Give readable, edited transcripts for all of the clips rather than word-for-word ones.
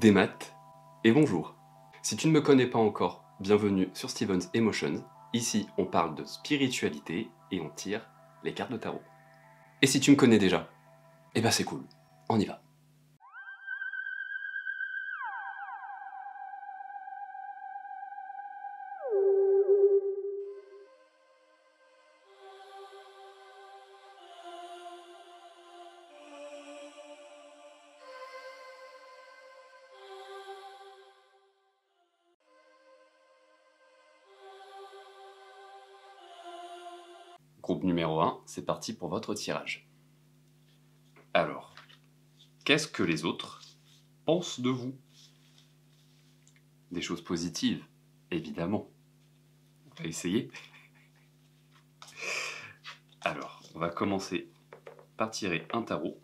des maths et bonjour. Si tu ne me connais pas encore, bienvenue sur Steven's Emotions. Ici, on parle de spiritualité et on tire les cartes de tarot. Et si tu me connais déjà, eh ben c'est cool, on y va. Groupe numéro 1, c'est parti pour votre tirage. Alors, qu'est-ce que les autres pensent de vous? Des choses positives, évidemment. On va essayer. Alors, on va commencer par tirer un tarot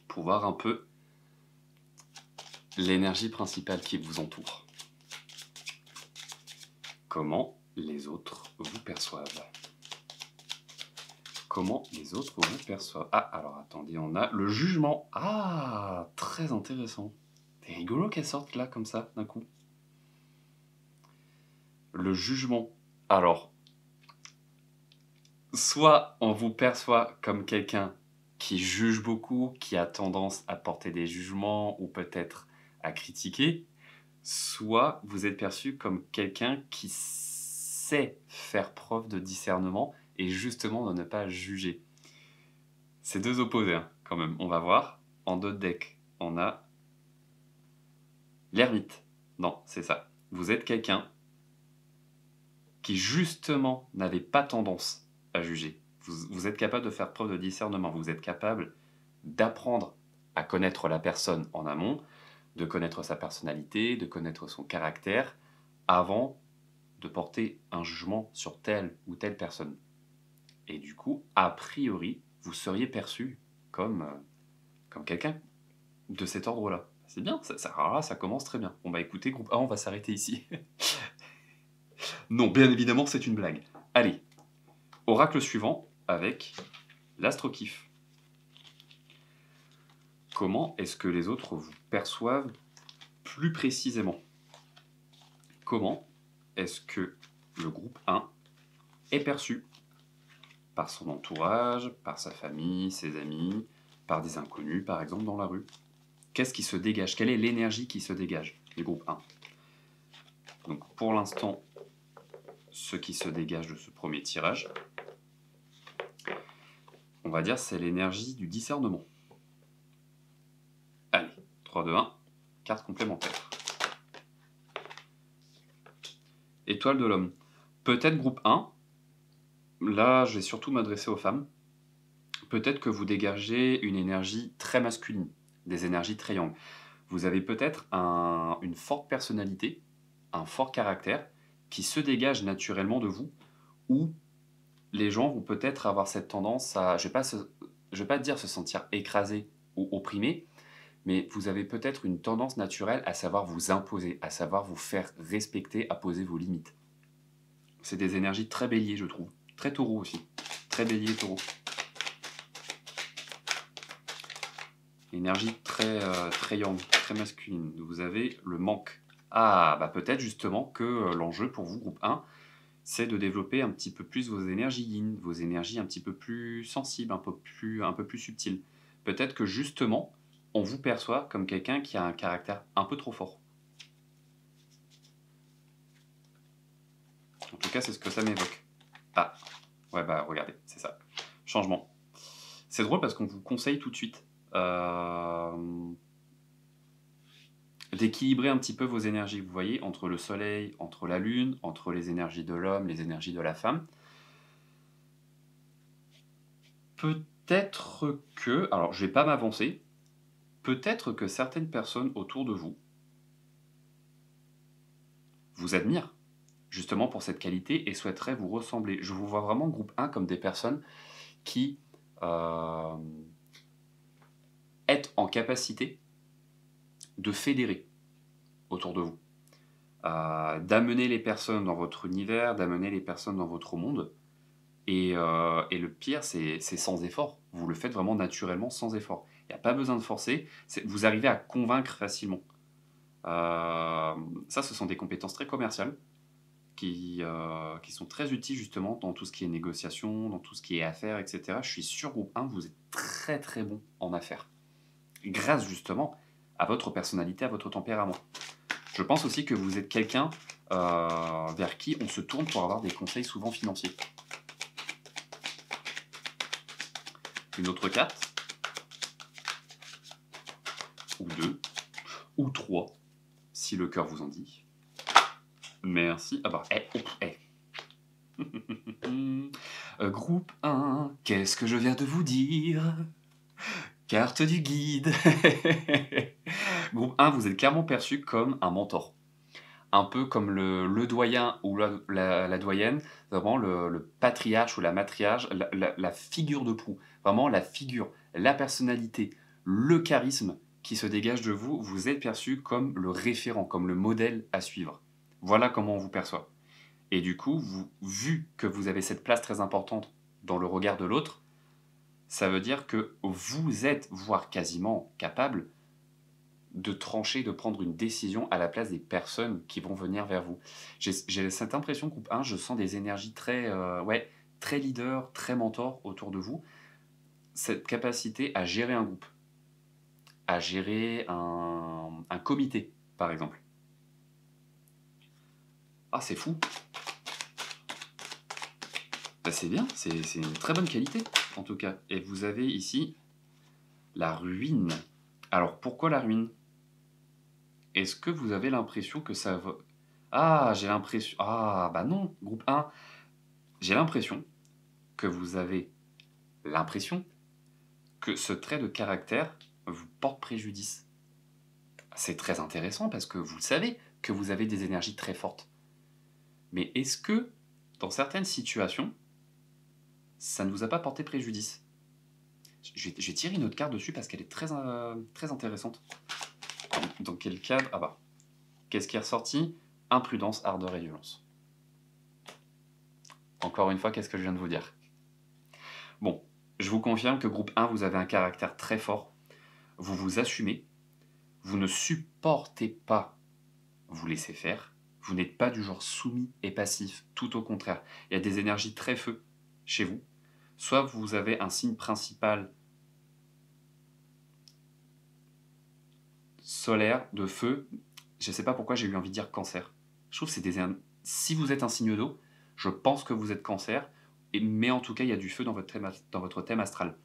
pour voir un peu l'énergie principale qui vous entoure. Comment les autres vous perçoivent? Comment les autres vous perçoivent? Ah, alors attendez, on a le jugement. Ah, très intéressant. C'est rigolo qu'elle sorte là, comme ça, d'un coup. Le jugement. Alors, soit on vous perçoit comme quelqu'un qui juge beaucoup, qui a tendance à porter des jugements ou peut-être à critiquer, soit vous êtes perçu comme quelqu'un qui sait faire preuve de discernement et justement de ne pas juger. C'est deux opposés, hein, quand même. On va voir. En d'autres decks, on a l'ermite. Non, c'est ça. Vous êtes quelqu'un qui justement n'avait pas tendance à juger. Vous êtes capable de faire preuve de discernement. Vous êtes capable d'apprendre à connaître la personne en amont, de connaître sa personnalité, de connaître son caractère, avant de porter un jugement sur telle ou telle personne. Et du coup, a priori, vous seriez perçu comme quelqu'un de cet ordre-là. C'est bien, alors là, ça commence très bien. On va écouter, groupe A, on va s'arrêter ici. Non, bien évidemment, c'est une blague. Allez, oracle suivant avec l'astro-kiff. Comment est-ce que les autres vous perçoivent plus précisément? Comment est-ce que le groupe 1 est perçu par son entourage, par sa famille, ses amis, par des inconnus, par exemple, dans la rue? Qu'est-ce qui se dégage? Quelle est l'énergie qui se dégage du groupe 1? Donc, pour l'instant, ce qui se dégage de ce premier tirage, on va dire c'est l'énergie du discernement. Allez, 3, 2, 1, carte complémentaire. Étoile de l'homme. Peut-être groupe 1, là je vais surtout m'adresser aux femmes, peut-être que vous dégagez une énergie très masculine, des énergies très yang. Vous avez peut-être une forte personnalité, un fort caractère qui se dégage naturellement de vous, ou les gens vont peut-être avoir cette tendance à, je vais pas dire se sentir écrasé ou opprimé, mais vous avez peut-être une tendance naturelle à savoir vous imposer, à savoir vous faire respecter, à poser vos limites. C'est des énergies très bélier, je trouve. Très taureau aussi. Très bélier, taureau. Énergie très yang, très masculine. Vous avez le manque. Ah, bah peut-être justement que l'enjeu pour vous, groupe 1, c'est de développer un petit peu plus vos énergies yin, vos énergies un petit peu plus sensibles, un peu plus subtiles. Peut-être que justement, on vous perçoit comme quelqu'un qui a un caractère un peu trop fort. En tout cas, c'est ce que ça m'évoque. Ah, ouais, bah regardez, c'est ça. Changement. C'est drôle parce qu'on vous conseille tout de suite d'équilibrer un petit peu vos énergies, vous voyez, entre le soleil, entre la lune, entre les énergies de l'homme, les énergies de la femme. Peut-être que, alors je ne vais pas m'avancer, peut-être que certaines personnes autour de vous vous admirent justement pour cette qualité et souhaiteraient vous ressembler. Je vous vois vraiment groupe 1 comme des personnes qui êtes en capacité de fédérer autour de vous, d'amener les personnes dans votre univers, d'amener les personnes dans votre monde. Et le pire, c'est sans effort. Vous le faites vraiment naturellement sans effort. Il n'y a pas besoin de forcer. Vous arrivez à convaincre facilement. Ça, ce sont des compétences très commerciales qui sont très utiles justement dans tout ce qui est négociation, dans tout ce qui est affaires, etc. Je suis sûr, groupe 1, vous êtes très très bon en affaires. Grâce justement à votre personnalité, à votre tempérament. Je pense aussi que vous êtes quelqu'un vers qui on se tourne pour avoir des conseils souvent financiers. Une autre carte, ou deux, ou trois, si le cœur vous en dit. Merci. Ah bah, groupe 1, qu'est-ce que je viens de vous dire? Carte du guide. Groupe 1, vous êtes clairement perçu comme un mentor. Un peu comme le doyen ou la doyenne, vraiment le patriarche ou la matriarche, la figure de proue. Vraiment la figure, la personnalité, le charisme qui se dégage de vous, vous êtes perçu comme le référent, comme le modèle à suivre. Voilà comment on vous perçoit. Et du coup, vu que vous avez cette place très importante dans le regard de l'autre, ça veut dire que vous êtes, voire quasiment, capable de trancher, de prendre une décision à la place des personnes qui vont venir vers vous. J'ai cette impression, groupe 1, je sens des énergies très leader, très mentor autour de vous. Cette capacité à gérer un groupe, à gérer un comité, par exemple. Ah, c'est fou. Bah, c'est bien, c'est une très bonne qualité, en tout cas. Et vous avez ici la ruine. Alors, pourquoi la ruine? Est-ce que vous avez l'impression que ça va... Ah, j'ai l'impression... Ah, bah non, groupe 1. J'ai l'impression que vous avez l'impression que ce trait de caractère vous porte préjudice. C'est très intéressant parce que vous le savez que vous avez des énergies très fortes. Mais est-ce que, dans certaines situations, ça ne vous a pas porté préjudice? Je vais tirer une autre carte dessus parce qu'elle est très intéressante. Dans quel cadre? Ah bah, qu'est-ce qui est ressorti? Imprudence, ardeur et violence. Encore une fois, qu'est-ce que je viens de vous dire? Bon, je vous confirme que groupe 1, vous avez un caractère très fort. Vous vous assumez. Vous ne supportez pas vous laisser faire. Vous n'êtes pas du genre soumis et passif. Tout au contraire. Il y a des énergies très feu chez vous. Soit vous avez un signe principal solaire, de feu. Je ne sais pas pourquoi j'ai eu envie de dire cancer. Je trouve que si vous êtes un signe d'eau, je pense que vous êtes cancer. Mais en tout cas, il y a du feu dans votre thème astral.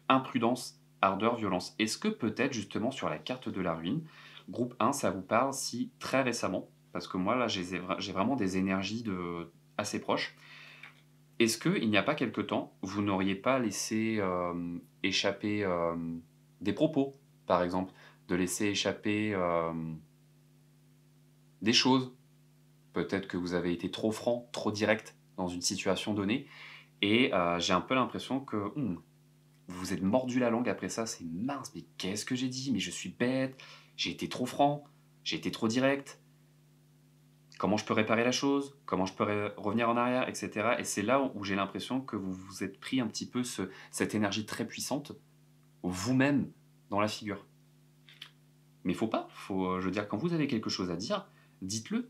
Imprudence, ardeur, violence. Est-ce que peut-être justement sur la carte de la ruine, groupe 1, ça vous parle si très récemment, parce que moi là j'ai vraiment des énergies assez proches, est-ce qu'il n'y a pas quelque temps, vous n'auriez pas laissé échapper des propos, par exemple, de laisser échapper des choses, peut-être que vous avez été trop franc, trop direct dans une situation donnée, et j'ai un peu l'impression que vous vous êtes mordu la langue après ça, c'est mince, mais qu'est-ce que j'ai dit? Mais je suis bête, j'ai été trop franc, j'ai été trop direct. Comment je peux réparer la chose? Comment je peux revenir en arrière, etc. Et c'est là où j'ai l'impression que vous vous êtes pris un petit peu cette énergie très puissante, vous-même, dans la figure. Mais il faut pas, je veux dire, quand vous avez quelque chose à dire, dites-le.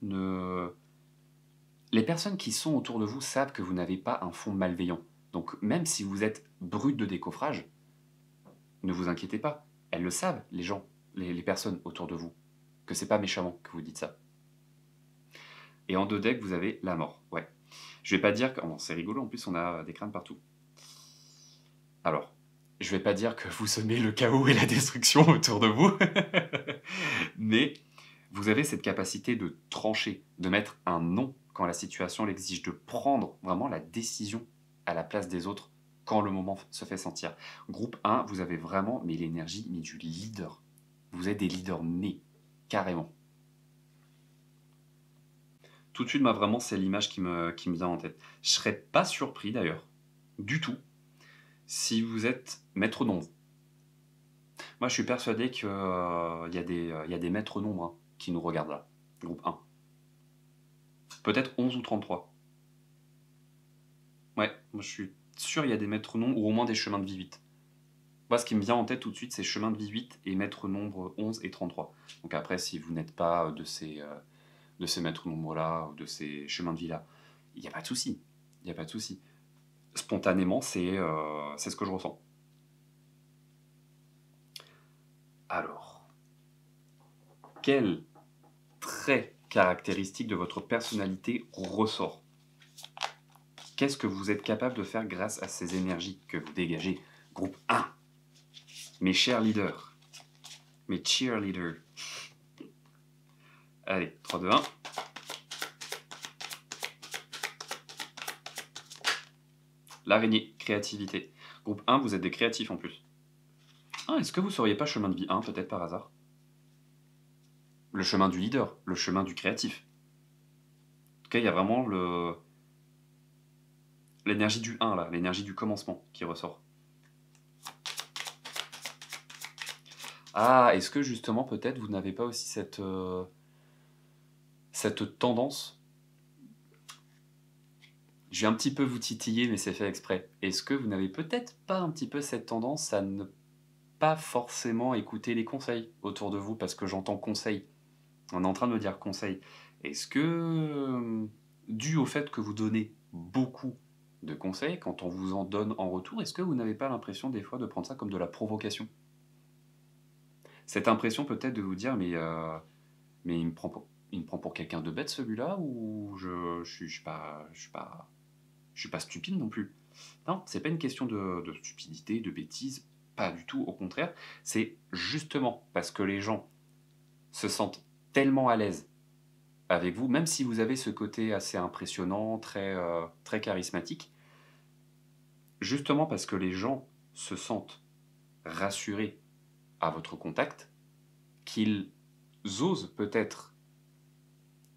Les personnes qui sont autour de vous savent que vous n'avez pas un fond malveillant. Donc même si vous êtes brut de décoffrage, ne vous inquiétez pas. Elles le savent, les gens, les personnes autour de vous, que c'est pas méchamment que vous dites ça. Et en 2 decks, vous avez la mort. Ouais. Je vais pas dire que... Oh, c'est rigolo, en plus on a des crânes partout. Alors, je vais pas dire que vous semez le chaos et la destruction autour de vous, mais vous avez cette capacité de trancher, de mettre un non quand la situation l'exige, de prendre vraiment la décision à la place des autres quand le moment se fait sentir. Groupe 1, vous avez vraiment l'énergie du leader. Vous êtes des leaders nés, carrément. Tout de suite, moi, vraiment, c'est l'image qui me vient en tête. Je serais pas surpris, d'ailleurs, du tout, si vous êtes maître nombre. Moi, je suis persuadé qu'il y a des maîtres nombres qui nous regardent là, groupe 1. Peut-être 11 ou 33. Ouais, moi, je suis sûr qu'il y a des maîtres nombres, ou au moins des chemins de vie 8. Moi, ce qui me vient en tête tout de suite, c'est chemin de vie 8 et maître nombre 11 et 33. Donc après, si vous n'êtes pas de ces maîtres nombres-là ou de ces chemins de vie-là, il n'y a pas de souci. Il n'y a pas de souci. Spontanément, c'est ce que je ressens. Alors, quel trait caractéristique de votre personnalité ressort? Qu'est-ce que vous êtes capable de faire grâce à ces énergies que vous dégagez? Groupe 1, mes chers leaders, mes cheerleaders. Allez, 3, 2, 1. L'araignée, créativité. Groupe 1, vous êtes des créatifs en plus. Ah, est-ce que vous seriez pas chemin de vie 1, peut-être par hasard? Le chemin du leader, le chemin du créatif. En tout cas, il y a vraiment l'énergie du 1, là, l'énergie du commencement qui ressort. Ah, est-ce que justement, peut-être, vous n'avez pas aussi cette tendance? Je vais un petit peu vous titiller, mais c'est fait exprès. Est-ce que vous n'avez peut-être pas un petit peu cette tendance à ne pas forcément écouter les conseils autour de vous? Parce que j'entends conseil. On est en train de me dire conseil. Est-ce que, dû au fait que vous donnez beaucoup de conseils, quand on vous en donne en retour, est-ce que vous n'avez pas l'impression des fois de prendre ça comme de la provocation? Cette impression peut-être de vous dire, mais il me prend pour quelqu'un de bête celui-là, ou je suis pas stupide non plus. Non, c'est pas une question de stupidité, de bêtise, pas du tout, au contraire. C'est justement parce que les gens se sentent tellement à l'aise avec vous, même si vous avez ce côté assez impressionnant, très charismatique, justement parce que les gens se sentent rassurés à votre contact, qu'ils osent peut-être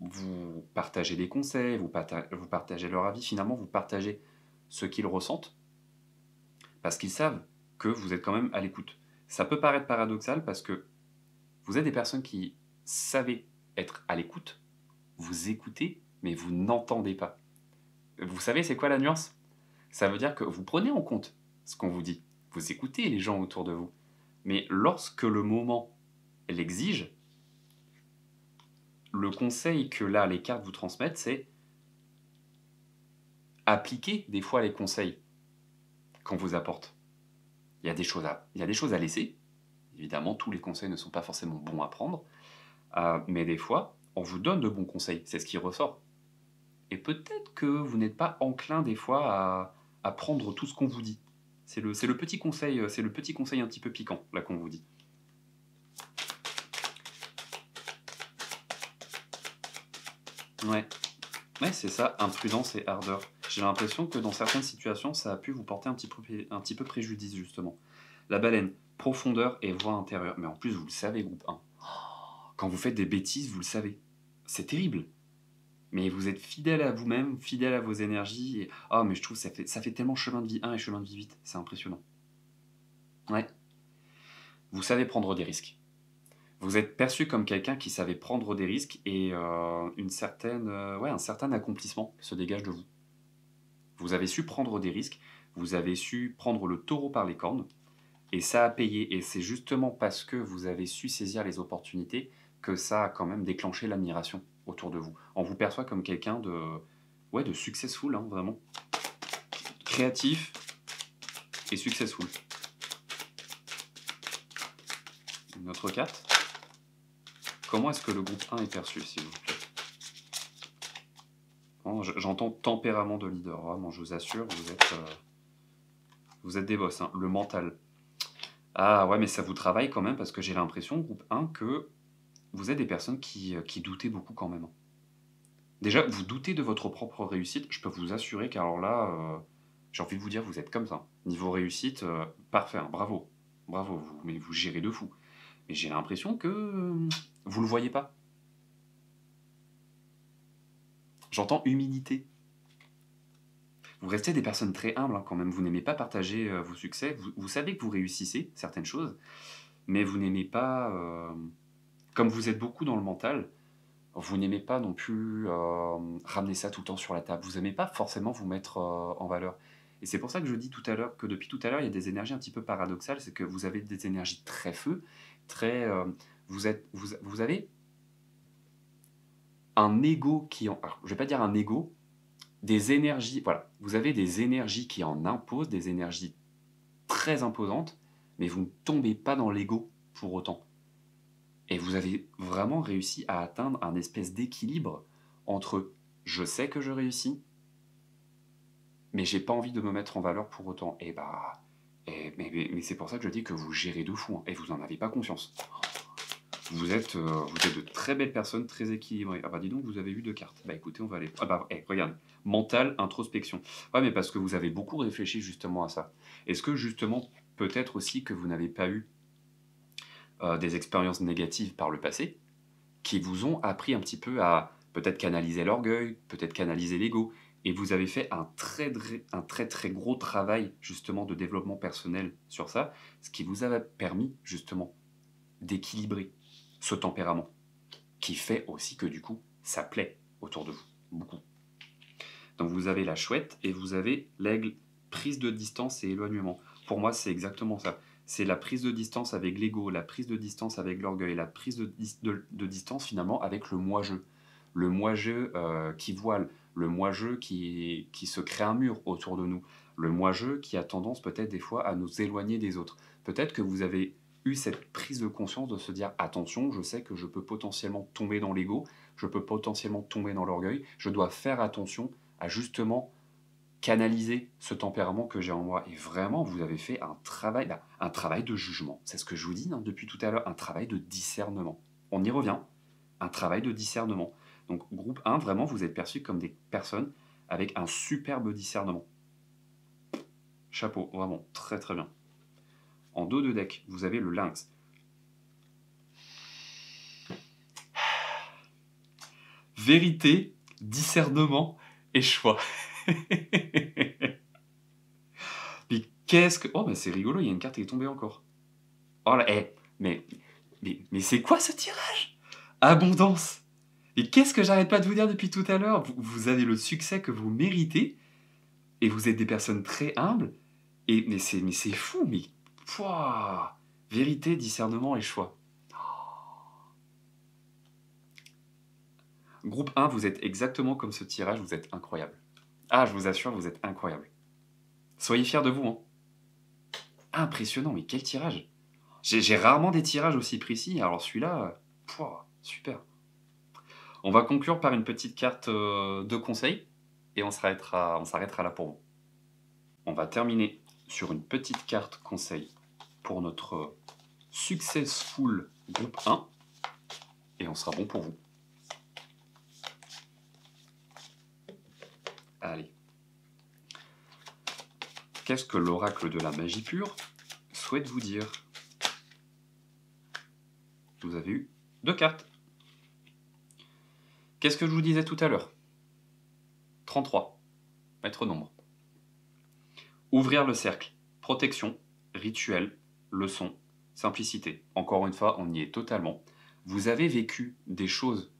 vous partager des conseils, vous partager leur avis, finalement vous partagez ce qu'ils ressentent, parce qu'ils savent que vous êtes quand même à l'écoute. Ça peut paraître paradoxal parce que vous êtes des personnes qui savez être à l'écoute, vous écoutez, mais vous n'entendez pas. Vous savez, c'est quoi la nuance? Ça veut dire que vous prenez en compte ce qu'on vous dit, vous écoutez les gens autour de vous, mais lorsque le moment l'exige, le conseil que là les cartes vous transmettent, c'est appliquer des fois les conseils qu'on vous apporte. Il y a des choses à laisser. Évidemment, tous les conseils ne sont pas forcément bons à prendre, mais des fois, on vous donne de bons conseils, c'est ce qui ressort. Et peut-être que vous n'êtes pas enclin des fois à prendre tout ce qu'on vous dit. C'est le petit conseil, c'est le petit conseil un petit peu piquant là qu'on vous dit. Ouais, ouais, c'est ça, imprudence et ardeur. J'ai l'impression que dans certaines situations, ça a pu vous porter un petit peu préjudice justement. La baleine, profondeur et voix intérieure. Mais en plus, vous le savez, groupe 1. Quand vous faites des bêtises, vous le savez. C'est terrible. Mais vous êtes fidèle à vous-même, fidèle à vos énergies. Et... oh, mais je trouve que ça fait tellement chemin de vie 1 et chemin de vie 8. C'est impressionnant. Ouais. Vous savez prendre des risques. Vous êtes perçu comme quelqu'un qui savait prendre des risques et ouais, un certain accomplissement se dégage de vous. Vous avez su prendre des risques, vous avez su prendre le taureau par les cornes, et ça a payé. Et c'est justement parce que vous avez su saisir les opportunités que ça a quand même déclenché l'admiration autour de vous. On vous perçoit comme quelqu'un ouais, de successful, hein, vraiment. Créatif et successful. Une autre carte. Comment est-ce que le groupe 1 est perçu, s'il vous plaît? Bon, j'entends tempérament de leader. Vraiment, je vous assure, vous êtes des boss. Hein. Le mental. Ah ouais, mais ça vous travaille quand même parce que j'ai l'impression, groupe 1, que vous êtes des personnes qui doutez beaucoup quand même. Hein. Déjà, vous doutez de votre propre réussite. Je peux vous assurer qu'alors là, j'ai envie de vous dire, vous êtes comme ça. Niveau réussite, parfait, hein, bravo. Bravo, mais vous gérez de fou. Mais j'ai l'impression que vous le voyez pas. J'entends humilité. Vous restez des personnes très humbles hein, quand même. Vous n'aimez pas partager vos succès. Vous savez que vous réussissez certaines choses, mais vous n'aimez pas, comme vous êtes beaucoup dans le mental, vous n'aimez pas non plus ramener ça tout le temps sur la table. Vous n'aimez pas forcément vous mettre en valeur. Et c'est pour ça que je dis tout à l'heure que depuis tout à l'heure, il y a des énergies un petit peu paradoxales, c'est que vous avez des énergies très feu, très, vous avez un ego qui en, alors, je vais pas dire un ego, des énergies, voilà, vous avez des énergies qui en imposent, des énergies très imposantes, mais vous ne tombez pas dans l'ego pour autant. Et vous avez vraiment réussi à atteindre un espèce d'équilibre entre je sais que je réussis, mais j'ai pas envie de me mettre en valeur pour autant. Et bah, mais c'est pour ça que je dis que vous gérez de fou, hein, et vous n'en avez pas conscience. Vous êtes de très belles personnes, très équilibrées. Ah bah dis donc, vous avez eu 2 cartes. Bah écoutez, on va aller. Ah bah, regarde. Mental, introspection. Ouais, mais parce que vous avez beaucoup réfléchi justement à ça. Est-ce que justement, peut-être aussi que vous n'avez pas eu des expériences négatives par le passé qui vous ont appris un petit peu à peut-être canaliser l'orgueil, peut-être canaliser l'ego, et vous avez fait un très très gros travail justement de développement personnel sur ça, ce qui vous a permis justement d'équilibrer ce tempérament, qui fait aussi que du coup, ça plaît autour de vous, beaucoup. Donc vous avez la chouette et vous avez l'aigle, prise de distance et éloignement. Pour moi, c'est exactement ça. C'est la prise de distance avec l'ego, la prise de distance avec l'orgueil, la prise de distance finalement avec le moi-je. Le moi-je qui voile, le moi-je qui se crée un mur autour de nous, le moi-je qui a tendance peut-être des fois à nous éloigner des autres. Peut-être que vous avez eu cette prise de conscience de se dire attention, je sais que je peux potentiellement tomber dans l'ego, je peux potentiellement tomber dans l'orgueil, je dois faire attention à justement canaliser ce tempérament que j'ai en moi. Et vraiment, vous avez fait un travail de jugement. C'est ce que je vous dis, hein, depuis tout à l'heure, un travail de discernement. On y revient, un travail de discernement. Donc, groupe 1, vraiment, vous êtes perçus comme des personnes avec un superbe discernement. Chapeau, vraiment, très très bien. En dos de deck, vous avez le lynx. Vérité, discernement et choix. Mais qu'est-ce que... Oh, bah c'est rigolo, il y a une carte qui est tombée encore. Oh là, mais c'est quoi ce tirage? Abondance. Et qu'est-ce que j'arrête pas de vous dire depuis tout à l'heure? Vous avez le succès que vous méritez, et vous êtes des personnes très humbles, mais c'est fou, mais... Pouah. Vérité, discernement et choix. Groupe 1, vous êtes exactement comme ce tirage, vous êtes incroyable. Ah, je vous assure, vous êtes incroyable. Soyez fiers de vous, hein. Impressionnant, mais quel tirage! J'ai rarement des tirages aussi précis, alors celui-là, pouah, super. On va conclure par une petite carte de conseil, et on s'arrêtera là pour vous. On va terminer sur une petite carte conseil pour notre Successful Groupe 1, et on sera bon pour vous. Allez. Qu'est-ce que l'oracle de la magie pure souhaite vous dire? Vous avez eu 2 cartes. Qu'est-ce que je vous disais tout à l'heure? 33. Maître nombre. Ouvrir le cercle. Protection, rituel, leçon, simplicité. Encore une fois, on y est totalement. Vous avez vécu des choses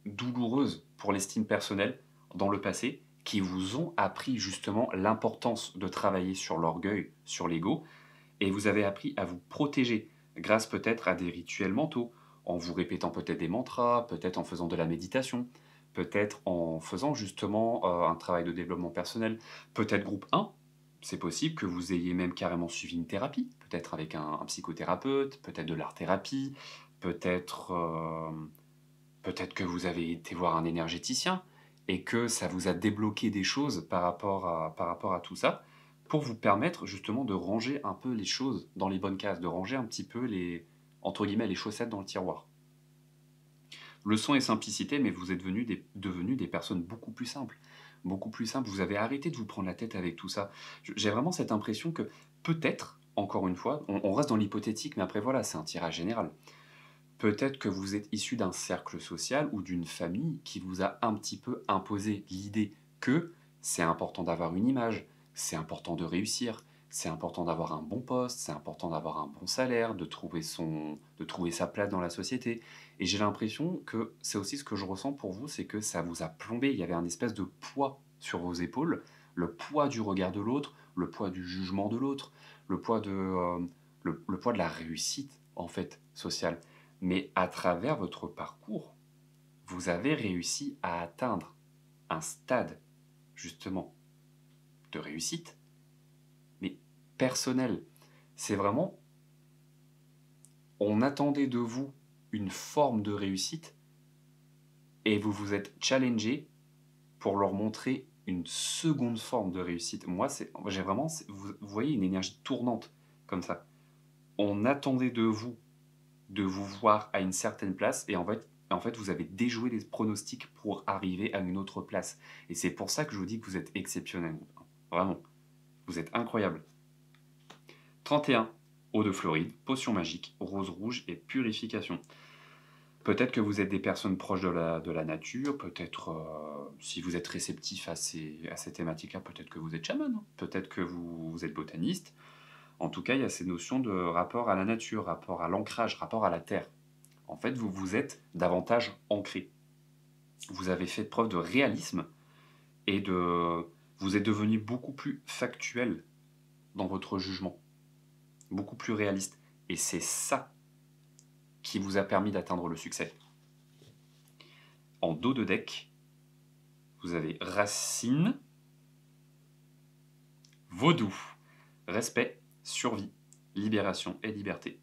douloureuses pour l'estime personnelle dans le passé qui vous ont appris justement l'importance de travailler sur l'orgueil, sur l'ego, et vous avez appris à vous protéger grâce peut-être à des rituels mentaux, en vous répétant peut-être des mantras, peut-être en faisant de la méditation, peut-être en faisant justement un travail de développement personnel, peut-être groupe 1, c'est possible que vous ayez même carrément suivi une thérapie, peut-être avec un psychothérapeute, peut-être de l'art-thérapie, peut-être peut-être que vous avez été voir un énergéticien et que ça vous a débloqué des choses par rapport à tout ça, pour vous permettre justement de ranger un peu les choses dans les bonnes cases, de ranger un petit peu les, entre guillemets, les chaussettes dans le tiroir. Leçon et simplicité, mais vous êtes devenus des personnes beaucoup plus simples. Beaucoup plus simples. Vous avez arrêté de vous prendre la tête avec tout ça. J'ai vraiment cette impression que peut-être, encore une fois, on reste dans l'hypothétique, mais après voilà, c'est un tirage général. Peut-être que vous êtes issu d'un cercle social ou d'une famille qui vous a un petit peu imposé l'idée que c'est important d'avoir une image, c'est important de réussir, c'est important d'avoir un bon poste, c'est important d'avoir un bon salaire, de trouver sa place dans la société. Et j'ai l'impression que c'est aussi ce que je ressens pour vous, c'est que ça vous a plombé, il y avait un espèce de poids sur vos épaules. le poids du regard de l'autre, le poids du jugement de l'autre, le poids le poids de la réussite, en fait, sociale. Mais à travers votre parcours, vous avez réussi à atteindre un stade, justement, de réussite, mais personnel. C'est vraiment, on attendait de vous une forme de réussite et vous vous êtes challengé pour leur montrer une seconde forme de réussite. Moi, j'ai vraiment, vous voyez, une énergie tournante comme ça. On attendait de vous voir à une certaine place et en fait, vous avez déjoué les pronostics pour arriver à une autre place. Et c'est pour ça que je vous dis que vous êtes exceptionnel. Vraiment. Vous êtes incroyable. 31. Eau de Floride, potion magique, rose rouge et purification. Peut-être que vous êtes des personnes proches de la nature, peut-être si vous êtes réceptif à ces thématiques-là, peut-être que vous êtes chaman, hein. Peut-être que vous êtes botaniste. En tout cas, il y a ces notions de rapport à la nature, rapport à l'ancrage, rapport à la terre. En fait, vous êtes davantage ancré. Vous avez fait preuve de réalisme et vous êtes devenu beaucoup plus factuel dans votre jugement, beaucoup plus réaliste. Et c'est ça qui vous a permis d'atteindre le succès. En dos de deck, vous avez racine, vaudou, respect, survie, libération et liberté.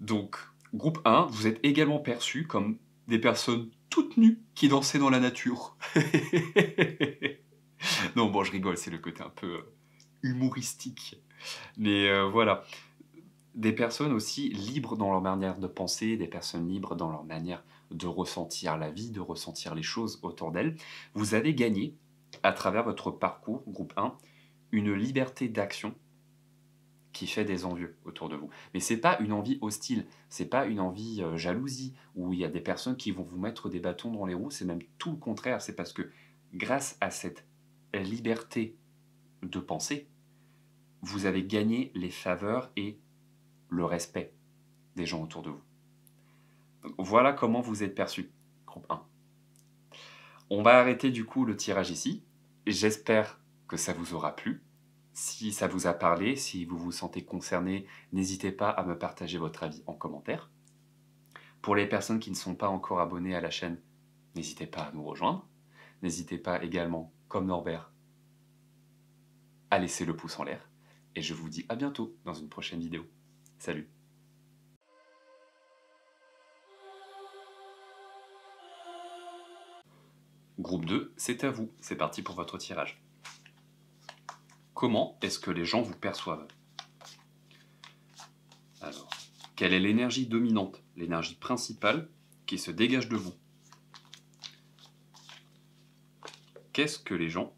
Donc, groupe 1, vous êtes également perçus comme des personnes toutes nues qui dansaient dans la nature. Non, bon, je rigole, c'est le côté un peu humoristique. Mais voilà. Des personnes aussi libres dans leur manière de penser, des personnes libres dans leur manière de ressentir la vie, de ressentir les choses autour d'elles. Vous avez gagné, à travers votre parcours, groupe 1, une liberté d'action qui fait des envieux autour de vous. Mais c'est pas une envie hostile, c'est pas une envie jalousie, où il y a des personnes qui vont vous mettre des bâtons dans les roues, c'est même tout le contraire, c'est parce que grâce à cette liberté de penser, vous avez gagné les faveurs et le respect des gens autour de vous. Donc, voilà comment vous êtes perçu, groupe 1. On va arrêter du coup le tirage ici. J'espère que ça vous aura plu. Si ça vous a parlé, si vous vous sentez concerné, n'hésitez pas à me partager votre avis en commentaire. Pour les personnes qui ne sont pas encore abonnées à la chaîne, n'hésitez pas à nous rejoindre. N'hésitez pas également, comme Norbert, à laisser le pouce en l'air. Et je vous dis à bientôt dans une prochaine vidéo. Salut! Groupe 2, c'est à vous. C'est parti pour votre tirage. Comment est-ce que les gens vous perçoivent? Alors, quelle est l'énergie dominante, l'énergie principale qui se dégage de vous? Qu'est-ce que les gens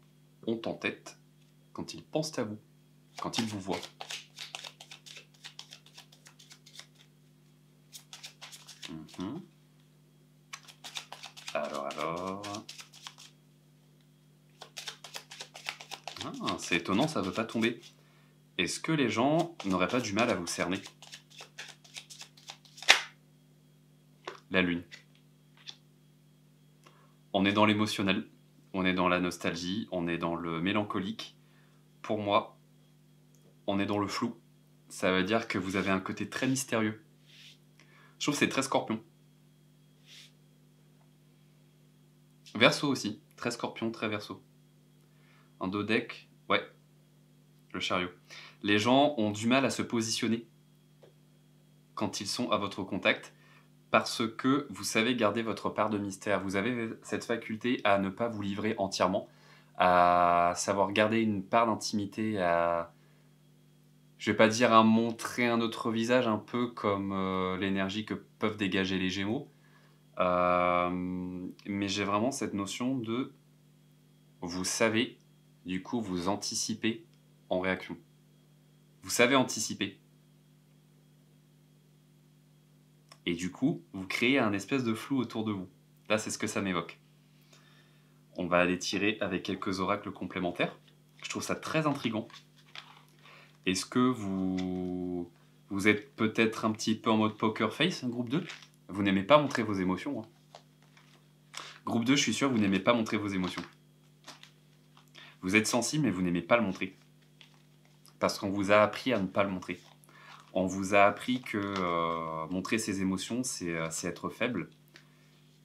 ont en tête quand ils pensent à vous, quand ils vous voient? Alors... Ah, c'est étonnant, ça ne veut pas tomber. Est-ce que les gens n'auraient pas du mal à vous cerner? La lune. On est dans l'émotionnel, on est dans la nostalgie, on est dans le mélancolique. Pour moi, on est dans le flou. Ça veut dire que vous avez un côté très mystérieux. Je trouve que c'est très Scorpion. Verseau aussi, très Scorpion, très Verseau. En dos deck, ouais, le chariot. Les gens ont du mal à se positionner quand ils sont à votre contact parce que vous savez garder votre part de mystère. Vous avez cette faculté à ne pas vous livrer entièrement, à savoir garder une part d'intimité, à... Je vais pas dire à montrer un autre visage, un peu comme l'énergie que peuvent dégager les Gémeaux. Mais j'ai vraiment cette notion de... Vous savez, du coup, vous anticipez en réaction. Vous savez anticiper. Et du coup, vous créez un espèce de flou autour de vous. Là, c'est ce que ça m'évoque. On va aller tirer avec quelques oracles complémentaires. Je trouve ça très intriguant. Est-ce que vous êtes peut-être un petit peu en mode poker face, groupe 2? Vous n'aimez pas montrer vos émotions, hein. Groupe 2, je suis sûr, vous n'aimez pas montrer vos émotions. Vous êtes sensible, mais vous n'aimez pas le montrer. Parce qu'on vous a appris à ne pas le montrer. On vous a appris que montrer ses émotions, c'est être faible,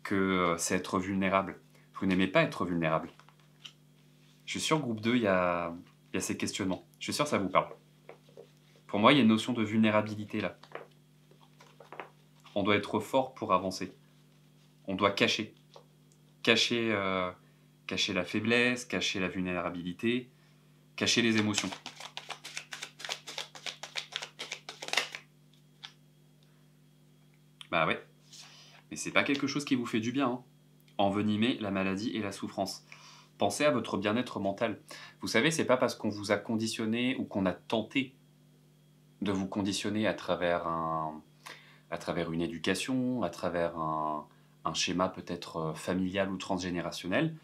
que c'est être vulnérable. Vous n'aimez pas être vulnérable. Je suis sûr, groupe 2, il y a ces questionnements. Je suis sûr que ça vous parle. Pour moi, il y a une notion de vulnérabilité là. On doit être fort pour avancer. On doit cacher. Cacher la faiblesse, cacher la vulnérabilité, cacher les émotions. Bah ouais. Mais c'est pas quelque chose qui vous fait du bien, hein. Envenimer la maladie et la souffrance. Pensez à votre bien-être mental. Vous savez, c'est pas parce qu'on vous a conditionné ou qu'on a tenté de vous conditionner à travers une éducation, à travers un schéma peut-être familial ou transgénérationnel,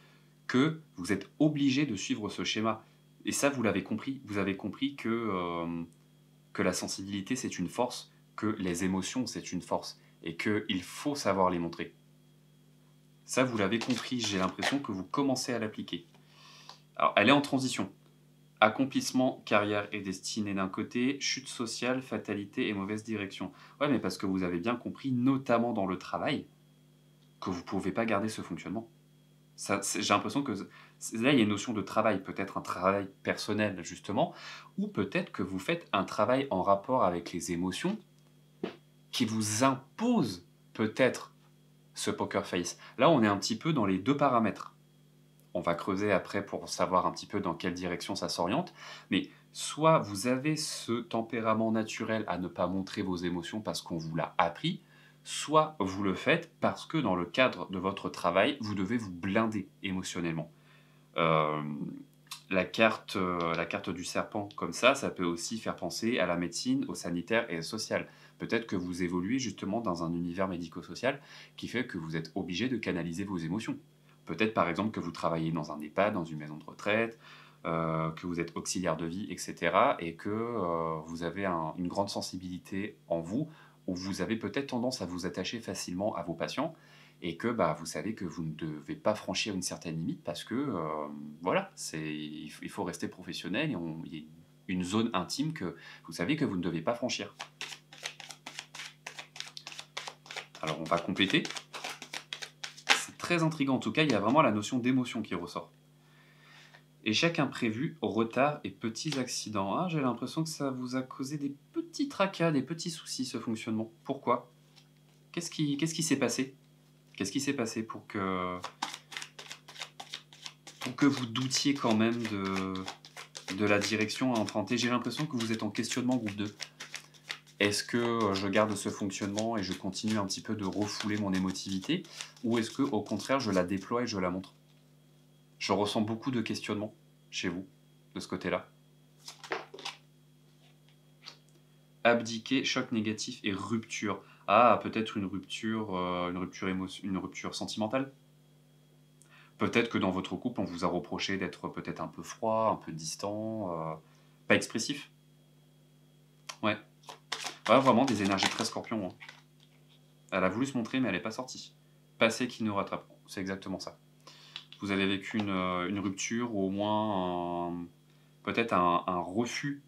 que vous êtes obligé de suivre ce schéma. Et ça, vous l'avez compris. Vous avez compris que la sensibilité, c'est une force, que les émotions, c'est une force, et qu'il faut savoir les montrer. Ça, vous l'avez compris, j'ai l'impression que vous commencez à l'appliquer. Alors, elle est en transition. Accomplissement, carrière et destinée d'un côté, chute sociale, fatalité et mauvaise direction. Ouais, mais parce que vous avez bien compris, notamment dans le travail, que vous ne pouvez pas garder ce fonctionnement. J'ai l'impression que là, il y a une notion de travail, peut-être un travail personnel, justement, ou peut-être que vous faites un travail en rapport avec les émotions qui vous impose peut-être ce poker face. Là, on est un petit peu dans les deux paramètres. On va creuser après pour savoir un petit peu dans quelle direction ça s'oriente. Mais soit vous avez ce tempérament naturel à ne pas montrer vos émotions parce qu'on vous l'a appris, soit vous le faites parce que dans le cadre de votre travail, vous devez vous blinder émotionnellement. Euh, la carte du serpent comme ça peut aussi faire penser à la médecine, au sanitaire et au social. Peut-être que vous évoluez justement dans un univers médico-social qui fait que vous êtes obligé de canaliser vos émotions. Peut-être par exemple que vous travaillez dans un EHPAD, dans une maison de retraite, que vous êtes auxiliaire de vie, etc. Et que vous avez une grande sensibilité en vous, où vous avez peut-être tendance à vous attacher facilement à vos patients, et que vous savez que vous ne devez pas franchir une certaine limite parce que voilà, il faut rester professionnel et il y a une zone intime que vous savez que vous ne devez pas franchir. Alors on va compléter. C'est très intriguant. En tout cas, il y a vraiment la notion d'émotion qui ressort. Échec imprévu, retard et petits accidents. Ah, j'ai l'impression que ça vous a causé des petits tracas, des petits soucis, ce fonctionnement. Pourquoi ? Qu'est-ce qui s'est passé ? Qu'est-ce qui s'est passé pour que vous doutiez quand même de la direction à emprunter ? J'ai l'impression que vous êtes en questionnement groupe 2. Est-ce que je garde ce fonctionnement et je continue un petit peu de refouler mon émotivité ? Ou est-ce que, au contraire, je la déploie et je la montre ? Je ressens beaucoup de questionnements chez vous, de ce côté-là. Abdiquer, choc négatif et rupture. Ah, peut-être une rupture sentimentale ? Peut-être que dans votre couple, on vous a reproché d'être peut-être un peu froid, un peu distant, pas expressif. Ouais. Ouais, vraiment des énergies très scorpion. Hein. Elle a voulu se montrer, mais elle n'est pas sortie. Passé qui nous rattrape. C'est exactement ça. Vous avez vécu une rupture ou au moins peut-être un refus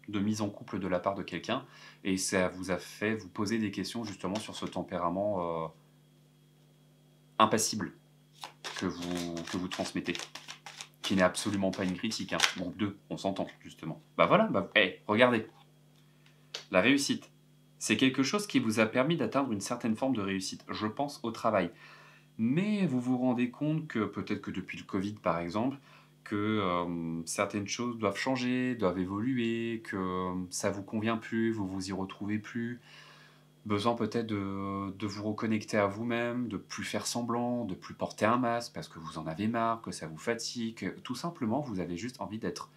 de mise en couple de la part de quelqu'un, et ça vous a fait vous poser des questions justement sur ce tempérament impassible que vous transmettez, qui n'est absolument pas une critique. Hein. Groupe 2, on s'entend justement. Voilà, regardez. La réussite, c'est quelque chose qui vous a permis d'atteindre une certaine forme de réussite, je pense, au travail. Mais vous vous rendez compte que peut-être que depuis le Covid, par exemple, que certaines choses doivent changer, doivent évoluer, que ça vous convient plus, vous vous y retrouvez plus. Besoin peut-être de vous reconnecter à vous-même, de plus faire semblant, de plus porter un masque parce que vous en avez marre, que ça vous fatigue. Que, tout simplement, vous avez juste envie d'être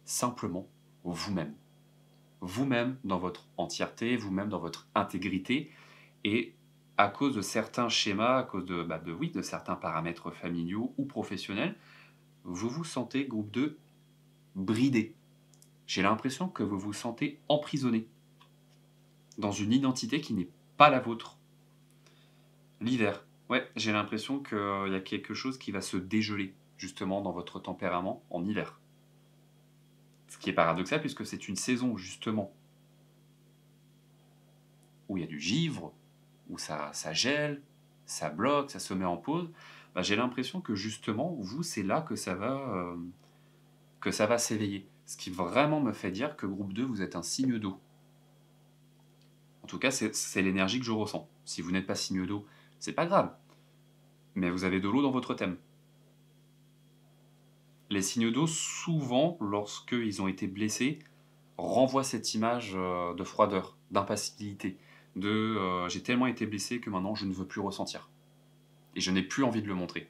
simplement vous-même. Vous-même dans votre entièreté, vous-même dans votre intégrité. Et à cause de certains schémas, à cause de certains paramètres familiaux ou professionnels, vous vous sentez, groupe 2, bridé. J'ai l'impression que vous vous sentez emprisonné dans une identité qui n'est pas la vôtre. L'hiver. Ouais, j'ai l'impression qu'il y a quelque chose qui va se dégeler. justement, dans votre tempérament en hiver. Ce qui est paradoxal, puisque c'est une saison, justement, où il y a du givre, où ça gèle, ça bloque, ça se met en pause. Bah, j'ai l'impression que, justement, vous, c'est là que ça va s'éveiller. Ce qui vraiment me fait dire que groupe 2, vous êtes un signe d'eau. En tout cas, c'est l'énergie que je ressens. Si vous n'êtes pas signe d'eau, c'est pas grave. Mais vous avez de l'eau dans votre thème. Les signes d'eau, souvent, lorsqu'ils ont été blessés, renvoient cette image de froideur, d'impassibilité, j'ai tellement été blessé que maintenant je ne veux plus ressentir. Et je n'ai plus envie de le montrer.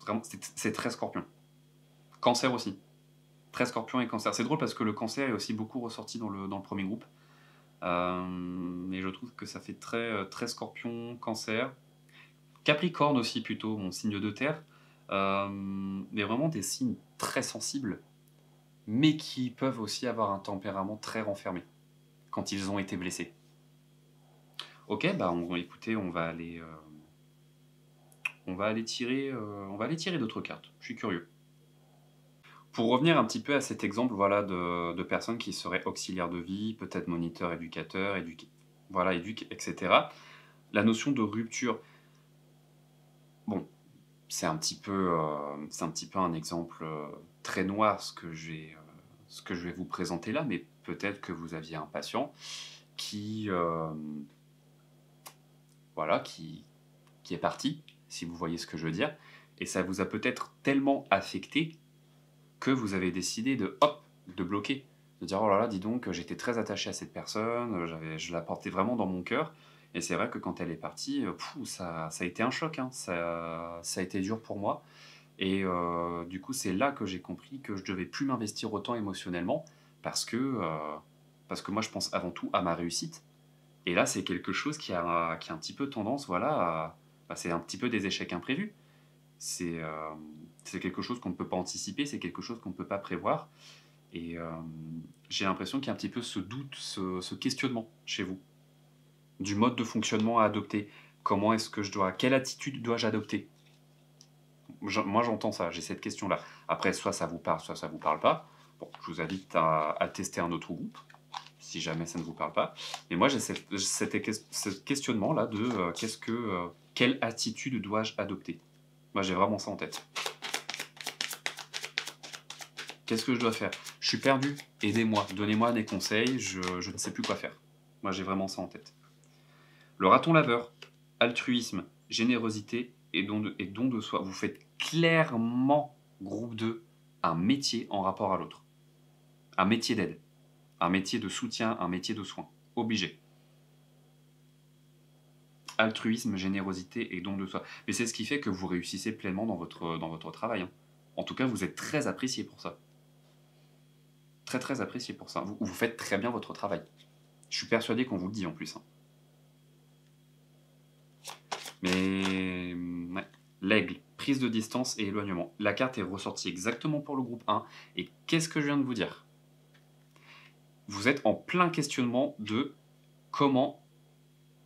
Vraiment, c'est très scorpion. Cancer aussi. Très scorpion et cancer. C'est drôle parce que le cancer est aussi beaucoup ressorti dans le premier groupe. Mais je trouve que ça fait très scorpion, cancer. Capricorne aussi plutôt, mon signe de terre. Mais vraiment des signes très sensibles, mais qui peuvent aussi avoir un tempérament très renfermé quand ils ont été blessés. Ok, bah écoutez, on va aller tirer d'autres cartes. Je suis curieux. Pour revenir un petit peu à cet exemple, voilà, de personnes qui seraient auxiliaires de vie, peut-être moniteurs, éducateurs, etc. La notion de rupture, bon, c'est un petit peu un exemple très noir ce que je vais vous présenter là, mais peut-être que vous aviez un patient qui est parti, si vous voyez ce que je veux dire, et ça vous a peut-être tellement affecté que vous avez décidé de bloquer, de dire oh là là, dis donc, j'étais très attaché à cette personne, je la portais vraiment dans mon cœur, et c'est vrai que quand elle est partie, ça a été un choc, hein, ça a été dur pour moi, et du coup c'est là que j'ai compris que je devais plus m'investir autant émotionnellement, parce que moi je pense avant tout à ma réussite, et là c'est quelque chose qui a un petit peu tendance, voilà, c'est un petit peu des échecs imprévus. C'est quelque chose qu'on ne peut pas anticiper, c'est quelque chose qu'on ne peut pas prévoir. Et j'ai l'impression qu'il y a un petit peu ce doute, ce questionnement chez vous, du mode de fonctionnement à adopter. Quelle attitude dois-je adopter? Moi j'entends ça, j'ai cette question-là. Après, soit ça vous parle, soit ça vous parle pas. Bon, je vous invite à tester un autre groupe, si jamais ça ne vous parle pas. Mais moi j'ai ce questionnement-là de quelle attitude dois-je adopter? Moi j'ai vraiment ça en tête. Qu'est-ce que je dois faire? Je suis perdu, aidez-moi, donnez-moi des conseils, je ne sais plus quoi faire. Moi j'ai vraiment ça en tête. Le raton laveur, altruisme, générosité et don de soi. Vous faites clairement, groupe 2, un métier en rapport à l'autre. Un métier d'aide, un métier de soutien, un métier de soin. Obligé. Altruisme, générosité et don de soi. Mais c'est ce qui fait que vous réussissez pleinement dans votre travail, hein. En tout cas, vous êtes très apprécié pour ça. Très apprécié pour ça. Vous faites très bien votre travail. Je suis persuadé qu'on vous le dit en plus, hein. Mais ouais. L'aigle, prise de distance et éloignement. La carte est ressortie exactement pour le groupe 1. Et qu'est-ce que je viens de vous dire? Vous êtes en plein questionnement de comment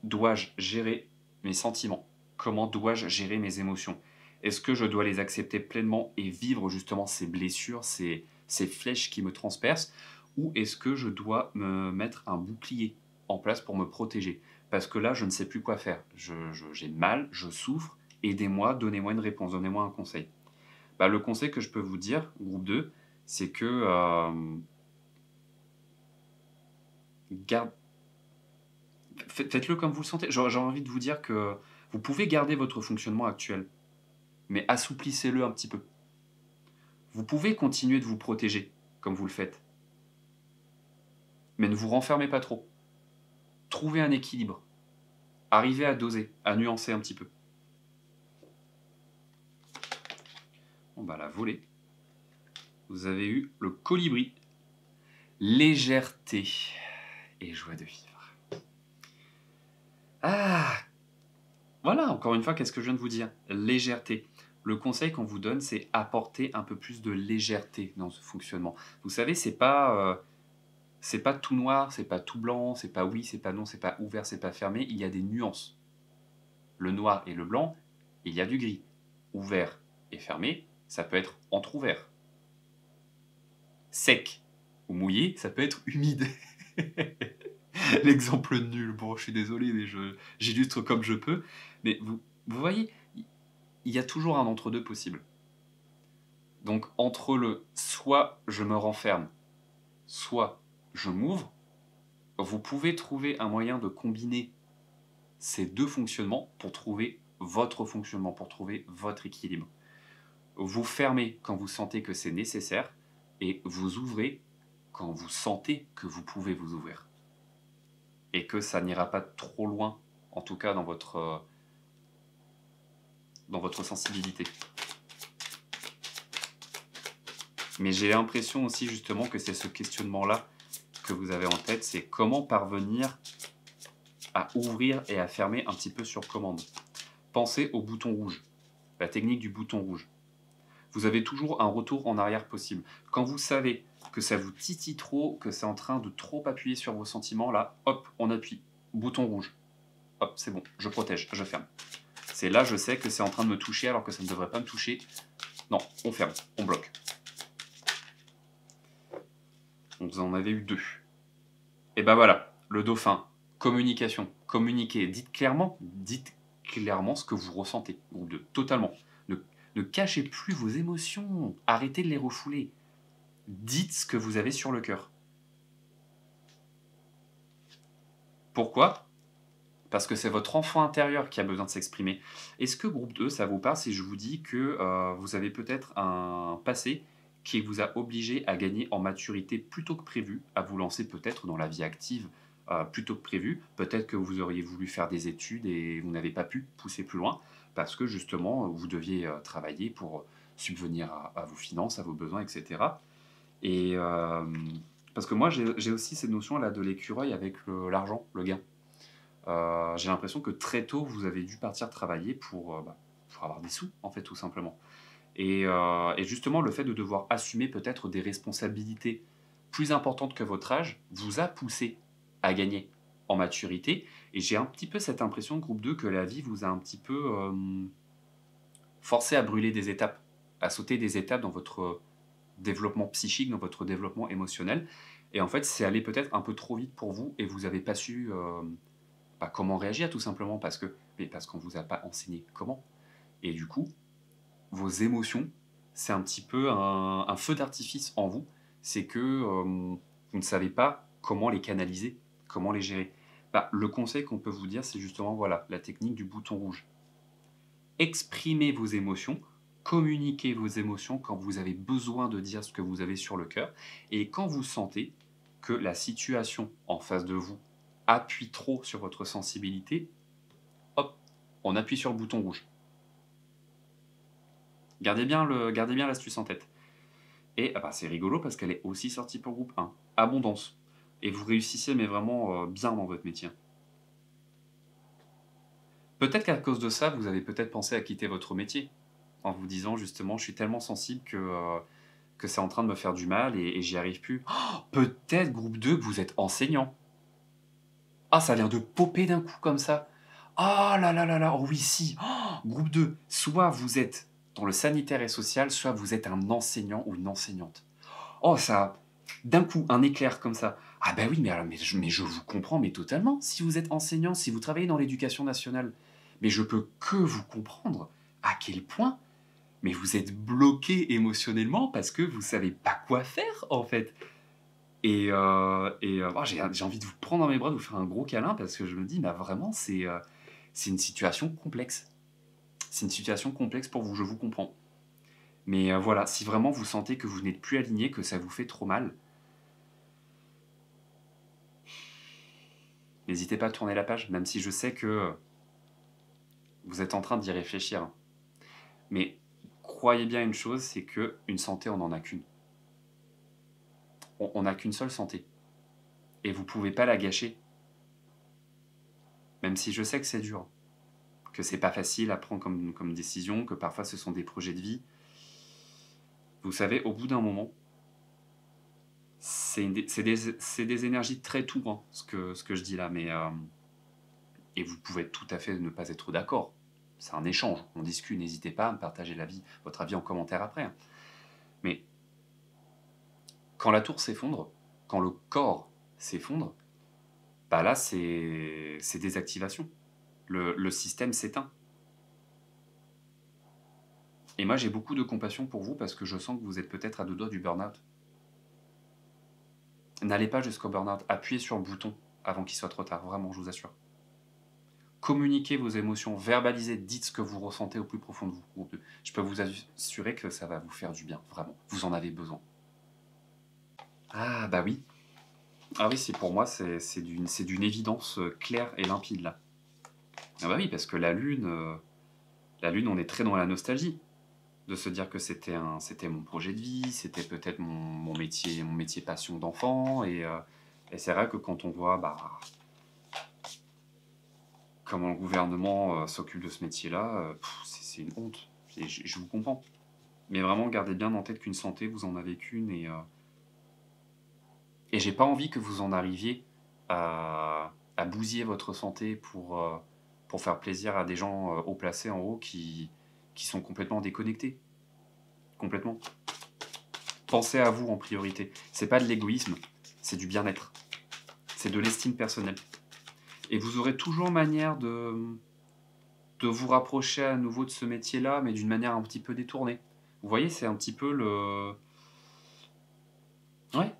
dois-je gérer mes sentiments? Comment dois-je gérer mes émotions? Est-ce que je dois les accepter pleinement et vivre justement ces blessures, ces flèches qui me transpercent? Ou est-ce que je dois me mettre un bouclier en place pour me protéger? Parce que là, je ne sais plus quoi faire. J'ai mal, je souffre, aidez-moi, donnez-moi une réponse, donnez-moi un conseil. Bah, le conseil que je peux vous dire, groupe 2, c'est que faites-le comme vous le sentez. J'ai envie de vous dire que vous pouvez garder votre fonctionnement actuel, mais assouplissez-le un petit peu. Vous pouvez continuer de vous protéger, comme vous le faites, mais ne vous renfermez pas trop. Trouvez un équilibre. Arrivez à doser, à nuancer un petit peu. Bon bah la volée. Vous avez eu le colibri. Légèreté et joie de vivre. Ah, voilà, encore une fois, qu'est-ce que je viens de vous dire? Légèreté. Le conseil qu'on vous donne, c'est apporter un peu plus de légèreté dans ce fonctionnement. Vous savez, c'est pas tout noir, c'est pas tout blanc, c'est pas oui, c'est pas non, c'est pas ouvert, c'est pas fermé. Il y a des nuances. Le noir et le blanc, il y a du gris. Ouvert et fermé, ça peut être entrouvert. Sec ou mouillé, ça peut être humide. L'exemple nul. Bon, je suis désolé, mais j'illustre comme je peux. Mais vous voyez, il y a toujours un entre-deux possible. Donc, entre le soit je me renferme, soit je m'ouvre, vous pouvez trouver un moyen de combiner ces deux fonctionnements pour trouver votre fonctionnement, pour trouver votre équilibre. Vous fermez quand vous sentez que c'est nécessaire et vous ouvrez quand vous sentez que vous pouvez vous ouvrir. Et que ça n'ira pas trop loin, en tout cas dans votre sensibilité. Mais j'ai l'impression aussi justement que c'est ce questionnement-là que vous avez en tête, c'est comment parvenir à ouvrir et à fermer un petit peu sur commande. Pensez au bouton rouge, la technique du bouton rouge. Vous avez toujours un retour en arrière possible. Quand vous savez que ça vous titille trop, que c'est en train de trop appuyer sur vos sentiments, là, hop, on appuie. Bouton rouge. Hop, c'est bon, je protège, je ferme. C'est là, je sais que c'est en train de me toucher alors que ça ne devrait pas me toucher. Non, on ferme, on bloque. Vous en avez eu 2. Et ben voilà, le dauphin, communication, communiquez, dites clairement ce que vous ressentez, groupe 2, totalement. Ne cachez plus vos émotions, arrêtez de les refouler. Dites ce que vous avez sur le cœur. Pourquoi ? Parce que c'est votre enfant intérieur qui a besoin de s'exprimer. Est-ce que groupe 2, ça vous parle si je vous dis que vous avez peut-être un passé qui vous a obligé à gagner en maturité plus tôt que prévu, à vous lancer peut-être dans la vie active plus tôt que prévu. Peut-être que vous auriez voulu faire des études et vous n'avez pas pu pousser plus loin parce que justement vous deviez travailler pour subvenir à vos finances, à vos besoins, etc. Et parce que moi j'ai aussi cette notion-là de l'écureuil avec l'argent, le gain. J'ai l'impression que très tôt vous avez dû partir travailler pour avoir des sous en fait tout simplement. Et justement, le fait de devoir assumer peut-être des responsabilités plus importantes que votre âge vous a poussé à gagner en maturité. Et j'ai un petit peu cette impression, groupe 2, que la vie vous a un petit peu forcé à brûler des étapes, à sauter des étapes dans votre développement psychique, dans votre développement émotionnel. Et en fait, c'est allé peut-être un peu trop vite pour vous et vous n'avez pas su comment réagir tout simplement parce qu'on ne vous a pas enseigné comment. Et du coup, vos émotions, c'est un petit peu un feu d'artifice en vous. C'est que vous ne savez pas comment les canaliser, comment les gérer. Le conseil qu'on peut vous dire, c'est justement voilà, la technique du bouton rouge. Exprimez vos émotions, communiquez vos émotions quand vous avez besoin de dire ce que vous avez sur le cœur. Et quand vous sentez que la situation en face de vous appuie trop sur votre sensibilité, hop, on appuie sur le bouton rouge. Gardez bien l'astuce en tête. Et c'est rigolo parce qu'elle est aussi sortie pour groupe 1. Abondance. Et vous réussissez, mais vraiment bien dans votre métier. Peut-être qu'à cause de ça, vous avez peut-être pensé à quitter votre métier. En vous disant justement, je suis tellement sensible que c'est en train de me faire du mal et j'y arrive plus. Oh, peut-être, groupe 2, que vous êtes enseignant. Ah, ça vient de popper d'un coup comme ça. Ah là là là là, oh oui, si. Oh, groupe 2, soit vous êtes dans le sanitaire et social, soit vous êtes un enseignant ou une enseignante. Oh, ça, d'un coup, un éclair comme ça. Ah ben oui, mais je vous comprends, mais totalement. Si vous êtes enseignant, si vous travaillez dans l'éducation nationale, mais je peux que vous comprendre à quel point, mais vous êtes bloqué émotionnellement parce que vous savez pas quoi faire, en fait. J'ai envie de vous prendre dans mes bras, de vous faire un gros câlin parce que je me dis, vraiment, c'est une situation complexe. C'est une situation complexe pour vous, je vous comprends. Mais voilà, si vraiment vous sentez que vous n'êtes plus aligné, que ça vous fait trop mal, n'hésitez pas à tourner la page, même si je sais que vous êtes en train d'y réfléchir. Mais croyez bien une chose, c'est que une santé, on n'en a qu'une. On n'a qu'une seule santé. Et vous ne pouvez pas la gâcher. Même si je sais que c'est dur, que c'est pas facile à prendre comme décision, que parfois ce sont des projets de vie. Vous savez, au bout d'un moment, c'est des énergies très tours, hein, ce que je dis là, mais et vous pouvez tout à fait ne pas être d'accord. c'est un échange, on discute, n'hésitez pas à me partager votre avis en commentaire après, hein. Mais quand la tour s'effondre, quand le corps s'effondre, bah là, c'est désactivation. Le système s'éteint. Et moi, j'ai beaucoup de compassion pour vous parce que je sens que vous êtes peut-être à deux doigts du burn-out. N'allez pas jusqu'au burn-out. Appuyez sur le bouton avant qu'il soit trop tard. Vraiment, je vous assure. Communiquez vos émotions, verbalisez, dites ce que vous ressentez au plus profond de vous. Je peux vous assurer que ça va vous faire du bien, vraiment. Vous en avez besoin. Ah bah oui. Ah oui, pour moi, c'est d'une évidence claire et limpide là. Ah bah oui, parce que la Lune, on est très dans la nostalgie. De se dire que c'était mon projet de vie, c'était peut-être mon métier passion d'enfant. Et c'est vrai que quand on voit comment le gouvernement s'occupe de ce métier-là, c'est une honte. Et je vous comprends. Mais vraiment, gardez bien en tête qu'une santé, vous en avez qu'une. Et j'ai pas envie que vous en arriviez à bousiller votre santé pour faire plaisir à des gens haut placés en haut qui sont complètement déconnectés. Complètement. Pensez à vous en priorité. C'est pas de l'égoïsme, c'est du bien-être. C'est de l'estime personnelle. Et vous aurez toujours manière de vous rapprocher à nouveau de ce métier-là, mais d'une manière un petit peu détournée. Vous voyez, c'est un petit peu le... Ouais.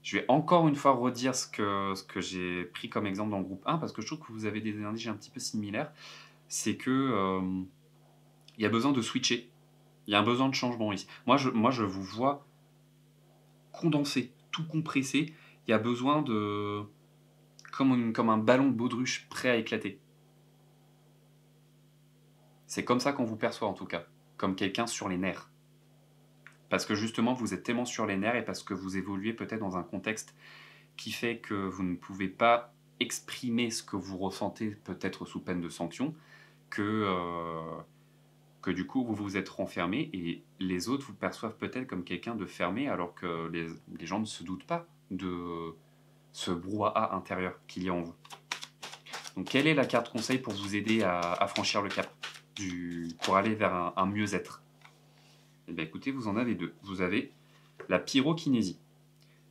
Je vais encore une fois redire ce que j'ai pris comme exemple dans le groupe 1, parce que je trouve que vous avez des énergies un petit peu similaires. C'est que il y a besoin de switcher. Il y a un besoin de changement ici. Moi, je vous vois condensé, tout compressé. Il y a besoin de... comme un ballon de baudruche prêt à éclater. C'est comme ça qu'on vous perçoit en tout cas, comme quelqu'un sur les nerfs. Parce que justement, vous êtes tellement sur les nerfs et parce que vous évoluez peut-être dans un contexte qui fait que vous ne pouvez pas exprimer ce que vous ressentez, peut-être sous peine de sanction, que du coup vous vous êtes renfermé et les autres vous perçoivent peut-être comme quelqu'un de fermé alors que les gens ne se doutent pas de ce brouhaha intérieur qu'il y a en vous. Donc quelle est la carte conseil pour vous aider à franchir le cap, pour aller vers un mieux-être? Eh bien écoutez, vous en avez deux. Vous avez la pyrokinésie.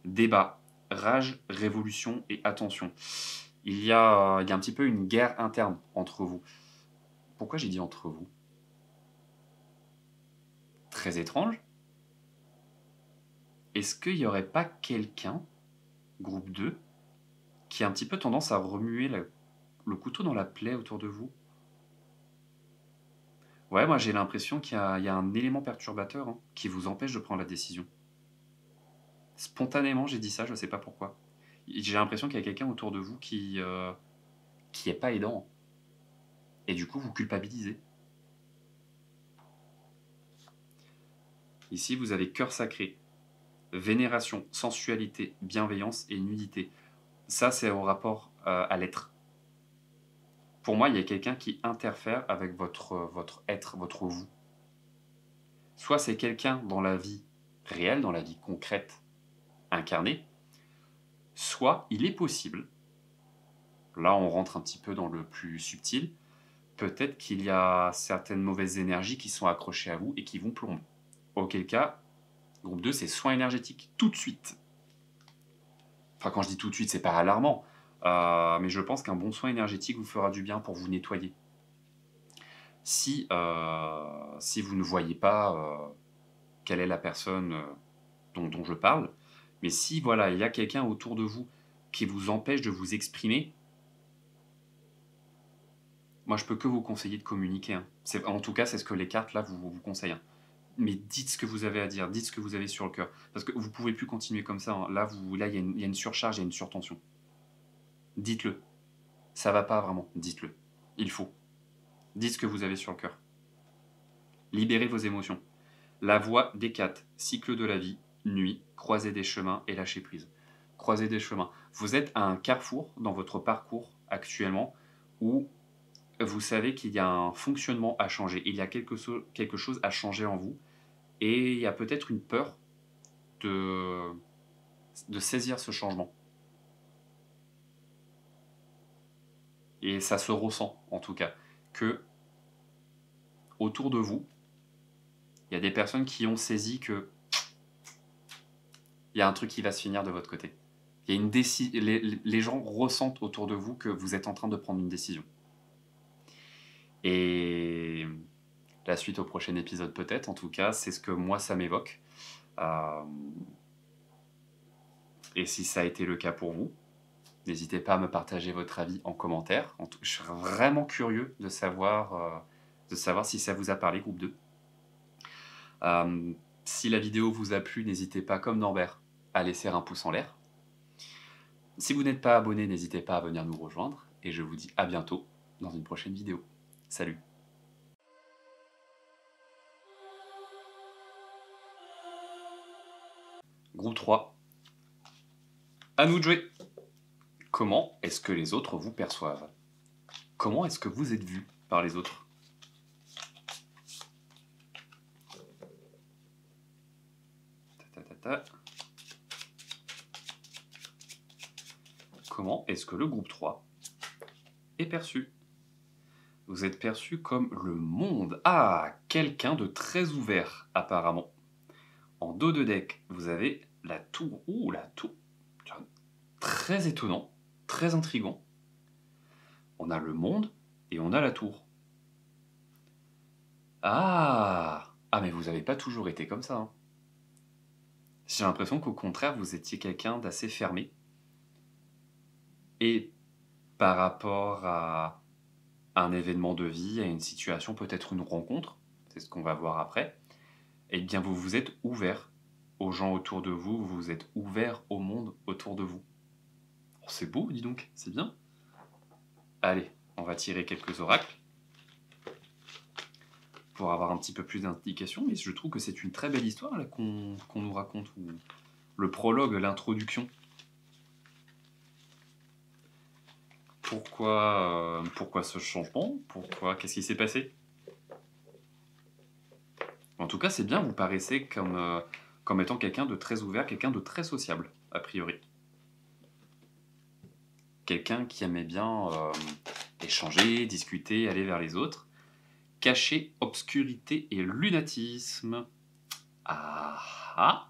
Débat, rage, révolution et attention. Il y a un petit peu une guerre interne entre vous. Pourquoi j'ai dit entre vous? Très étrange. Est-ce qu'il n'y aurait pas quelqu'un, groupe 2, qui a un petit peu tendance à remuer le couteau dans la plaie autour de vous? Ouais, moi j'ai l'impression qu'il y a un élément perturbateur qui vous empêche de prendre la décision. Spontanément, j'ai dit ça, je ne sais pas pourquoi. J'ai l'impression qu'il y a quelqu'un autour de vous qui est pas aidant. Et du coup, vous culpabilisez. Ici, vous avez cœur sacré, vénération, sensualité, bienveillance et nudité. Ça, c'est au rapport à l'être. Pour moi, il y a quelqu'un qui interfère avec votre être, votre vous. Soit c'est quelqu'un dans la vie réelle, dans la vie concrète, incarnée, soit il est possible, là on rentre un petit peu dans le plus subtil, peut-être qu'il y a certaines mauvaises énergies qui sont accrochées à vous et qui vont plomber. Auquel cas, groupe 2, c'est soin énergétique, tout de suite. Enfin, quand je dis tout de suite, c'est pas alarmant, mais je pense qu'un bon soin énergétique vous fera du bien pour vous nettoyer. Si vous ne voyez pas quelle est la personne dont je parle, mais si voilà, il y a quelqu'un autour de vous qui vous empêche de vous exprimer, moi je peux que vous conseiller de communiquer. En tout cas, c'est ce que les cartes là vous conseillent. Mais dites ce que vous avez à dire, dites ce que vous avez sur le cœur. Parce que vous ne pouvez plus continuer comme ça. Là, il y a une surcharge, il y a une surtension. Dites-le. Ça va pas vraiment, dites-le. Il faut. Dites ce que vous avez sur le cœur. Libérez vos émotions. La voie des 4, cycle de la vie, nuit, croisée des chemins et lâcher prise. Croisée des chemins. Vous êtes à un carrefour dans votre parcours actuellement où vous savez qu'il y a un fonctionnement à changer. Il y a quelque chose à changer en vous. Et il y a peut-être une peur de saisir ce changement. et ça se ressent en tout cas, que autour de vous, il y a des personnes qui ont saisi que il y a un truc qui va se finir de votre côté. Il y a une les gens ressentent autour de vous que vous êtes en train de prendre une décision. Et la suite au prochain épisode peut-être, en tout cas, c'est ce que moi ça m'évoque. Et si ça a été le cas pour vous, n'hésitez pas à me partager votre avis en commentaire. Je serais vraiment curieux de savoir si ça vous a parlé, groupe 2. Si la vidéo vous a plu, n'hésitez pas, comme Norbert, à laisser un pouce en l'air. Si vous n'êtes pas abonné, n'hésitez pas à venir nous rejoindre. Et je vous dis à bientôt dans une prochaine vidéo. Salut! Groupe 3. À nous de jouer! Comment est-ce que les autres vous perçoivent? Comment est-ce que vous êtes vu par les autres? Comment est-ce que le groupe 3 est perçu? Vous êtes perçu comme le monde. Ah, quelqu'un de très ouvert, apparemment. En dos de deck, vous avez la tour. Ouh, la tour. Très étonnant, très intriguant. On a le monde et on a la tour. Ah, mais vous n'avez pas toujours été comme ça. Hein. J'ai l'impression qu'au contraire, vous étiez quelqu'un d'assez fermé. Et par rapport à un événement de vie, à une situation, peut-être une rencontre, c'est ce qu'on va voir après, eh bien vous vous êtes ouvert aux gens autour de vous, vous vous êtes ouvert au monde autour de vous. Oh, c'est beau, dis donc, c'est bien. Allez, on va tirer quelques oracles pour avoir un petit peu plus d'indications, mais je trouve que c'est une très belle histoire là qu'on nous raconte, ou le prologue, l'introduction. Pourquoi ce changement? Qu'est-ce qui s'est passé? En tout cas, c'est bien, vous paraissez comme étant quelqu'un de très ouvert, quelqu'un de très sociable, a priori. Quelqu'un qui aimait bien échanger, discuter, aller vers les autres. Caché, obscurité et lunatisme. Ah!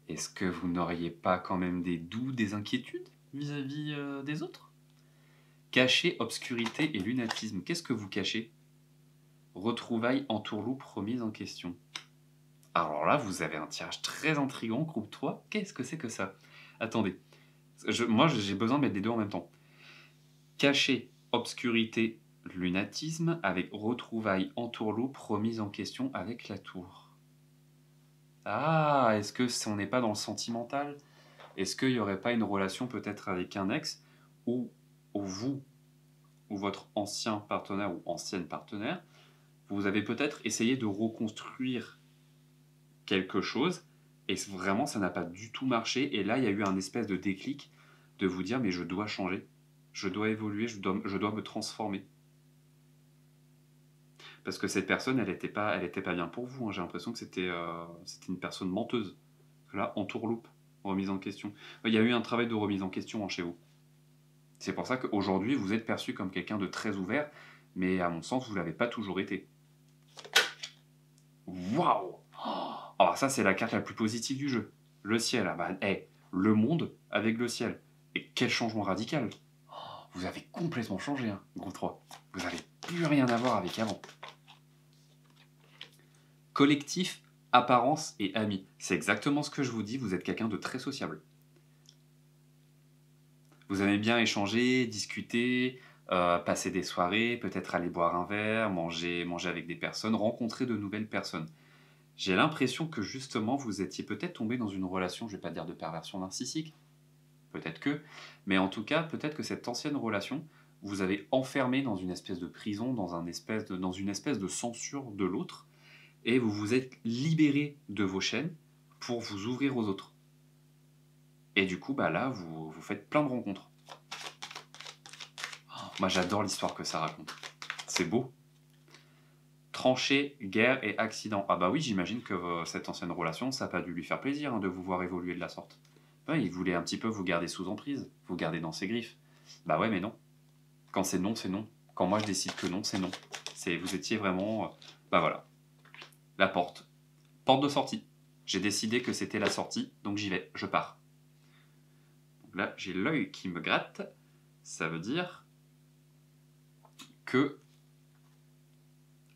Est-ce que vous n'auriez pas quand même des doutes, des inquiétudes vis-à-vis des autres? Caché, obscurité et lunatisme. Qu'est-ce que vous cachez? Retrouvailles, entourloupe, remise en question. Alors là, vous avez un tirage très intriguant, groupe 3. Qu'est-ce que c'est que ça? Attendez. Moi, j'ai besoin de mettre les deux en même temps. Caché, obscurité, lunatisme, avec retrouvailles, entourloupe, remise en question avec la tour. Ah, est-ce que on n'est pas dans le sentimental? Est-ce qu'il n'y aurait pas une relation peut-être avec un ex où vous ou votre ancien partenaire ou ancienne partenaire, vous avez peut-être essayé de reconstruire quelque chose et vraiment ça n'a pas du tout marché, et là il y a eu un espèce de déclic de vous dire mais je dois changer, je dois évoluer, je dois me transformer. Parce que cette personne, elle était pas bien pour vous. Hein. J'ai l'impression que c'était une personne menteuse. Là, entourloupe, remise en question. Il y a eu un travail de remise en question chez vous. C'est pour ça qu'aujourd'hui, vous êtes perçu comme quelqu'un de très ouvert, mais à mon sens, vous ne l'avez pas toujours été. Waouh! Alors ça, c'est la carte la plus positive du jeu. Le ciel. Ah bah, le monde avec le ciel. Et quel changement radical! Vous avez complètement changé, hein, groupe 3. Vous n'avez plus rien à voir avec avant. Collectif, apparence et amis. C'est exactement ce que je vous dis, vous êtes quelqu'un de très sociable. Vous aimez bien échanger, discuter, passer des soirées, peut-être aller boire un verre, manger avec des personnes, rencontrer de nouvelles personnes. J'ai l'impression que justement vous étiez peut-être tombé dans une relation, je ne vais pas dire de perversion narcissique, peut-être que, mais en tout cas, peut-être que cette ancienne relation vous avez enfermé dans une espèce de prison, dans une espèce de censure de l'autre, et vous vous êtes libéré de vos chaînes pour vous ouvrir aux autres. Et du coup, bah là, vous faites plein de rencontres. Oh, moi, j'adore l'histoire que ça raconte. C'est beau. Tranchée, guerre et accident. Ah bah oui, j'imagine que cette ancienne relation, ça n'a pas dû lui faire plaisir de vous voir évoluer de la sorte. Ouais, il voulait un petit peu vous garder sous emprise, vous garder dans ses griffes. Bah ouais, mais non. Quand c'est non, c'est non. Quand moi je décide que non, c'est non. Vous étiez vraiment... bah voilà. La porte. Porte de sortie. J'ai décidé que c'était la sortie, donc j'y vais, je pars. Donc là, j'ai l'œil qui me gratte. Ça veut dire que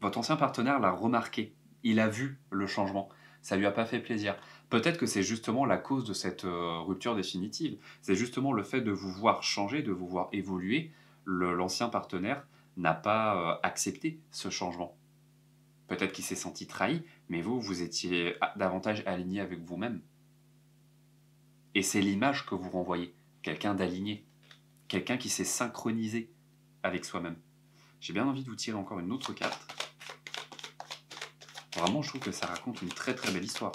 votre ancien partenaire l'a remarqué. Il a vu le changement. Ça lui a pas fait plaisir. Peut-être que c'est justement la cause de cette rupture définitive. C'est justement le fait de vous voir changer, de vous voir évoluer. L'ancien partenaire n'a pas accepté ce changement. Peut-être qu'il s'est senti trahi, mais vous étiez davantage aligné avec vous-même. Et c'est l'image que vous renvoyez. Quelqu'un d'aligné. Quelqu'un qui s'est synchronisé avec soi-même. J'ai bien envie de vous tirer encore une autre carte. Vraiment, je trouve que ça raconte une très très belle histoire.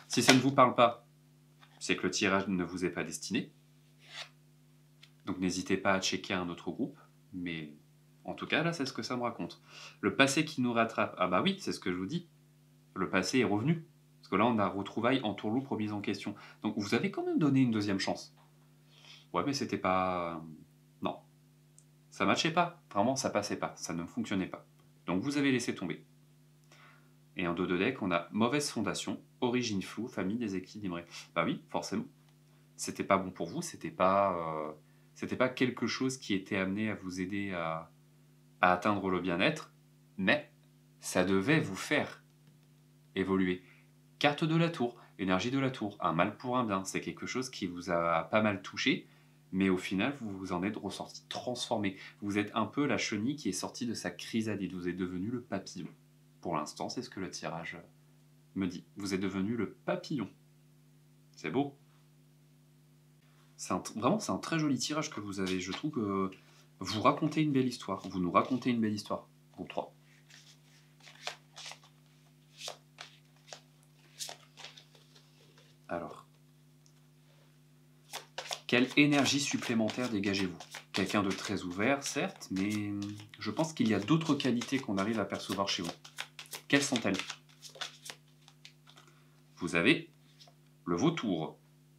Si ça ne vous parle pas, c'est que le tirage ne vous est pas destiné. Donc n'hésitez pas à checker un autre groupe. Mais en tout cas, là, c'est ce que ça me raconte. Le passé qui nous rattrape. Ah bah oui, c'est ce que je vous dis. Le passé est revenu. Parce que là, on a retrouvailles, entourloupe, remise en question. Donc vous avez quand même donné une deuxième chance. Ouais, mais c'était pas... Non. Ça matchait pas. Vraiment, ça passait pas. Ça ne fonctionnait pas. Donc vous avez laissé tomber. Et en dos de deck, on a mauvaise fondation, origine floue, famille déséquilibrée. Bah oui, forcément. C'était pas bon pour vous, c'était pas quelque chose qui était amené à vous aider à atteindre le bien-être, mais ça devait vous faire évoluer. Carte de la tour, énergie de la tour, un mal pour un bien, c'est quelque chose qui vous a pas mal touché, mais au final, vous vous en êtes ressorti transformé. Vous êtes un peu la chenille qui est sortie de sa chrysalide, vous êtes devenu le papillon. Pour l'instant, c'est ce que le tirage me dit. Vous êtes devenu le papillon. C'est beau. Vraiment, c'est un très joli tirage que vous avez. Je trouve que vous racontez une belle histoire. Vous nous racontez une belle histoire. Groupe 3. Alors. Quelle énergie supplémentaire dégagez-vous? Quelqu'un de très ouvert, certes, mais je pense qu'il y a d'autres qualités qu'on arrive à percevoir chez vous. Quelles sont-elles? Vous avez le vautour,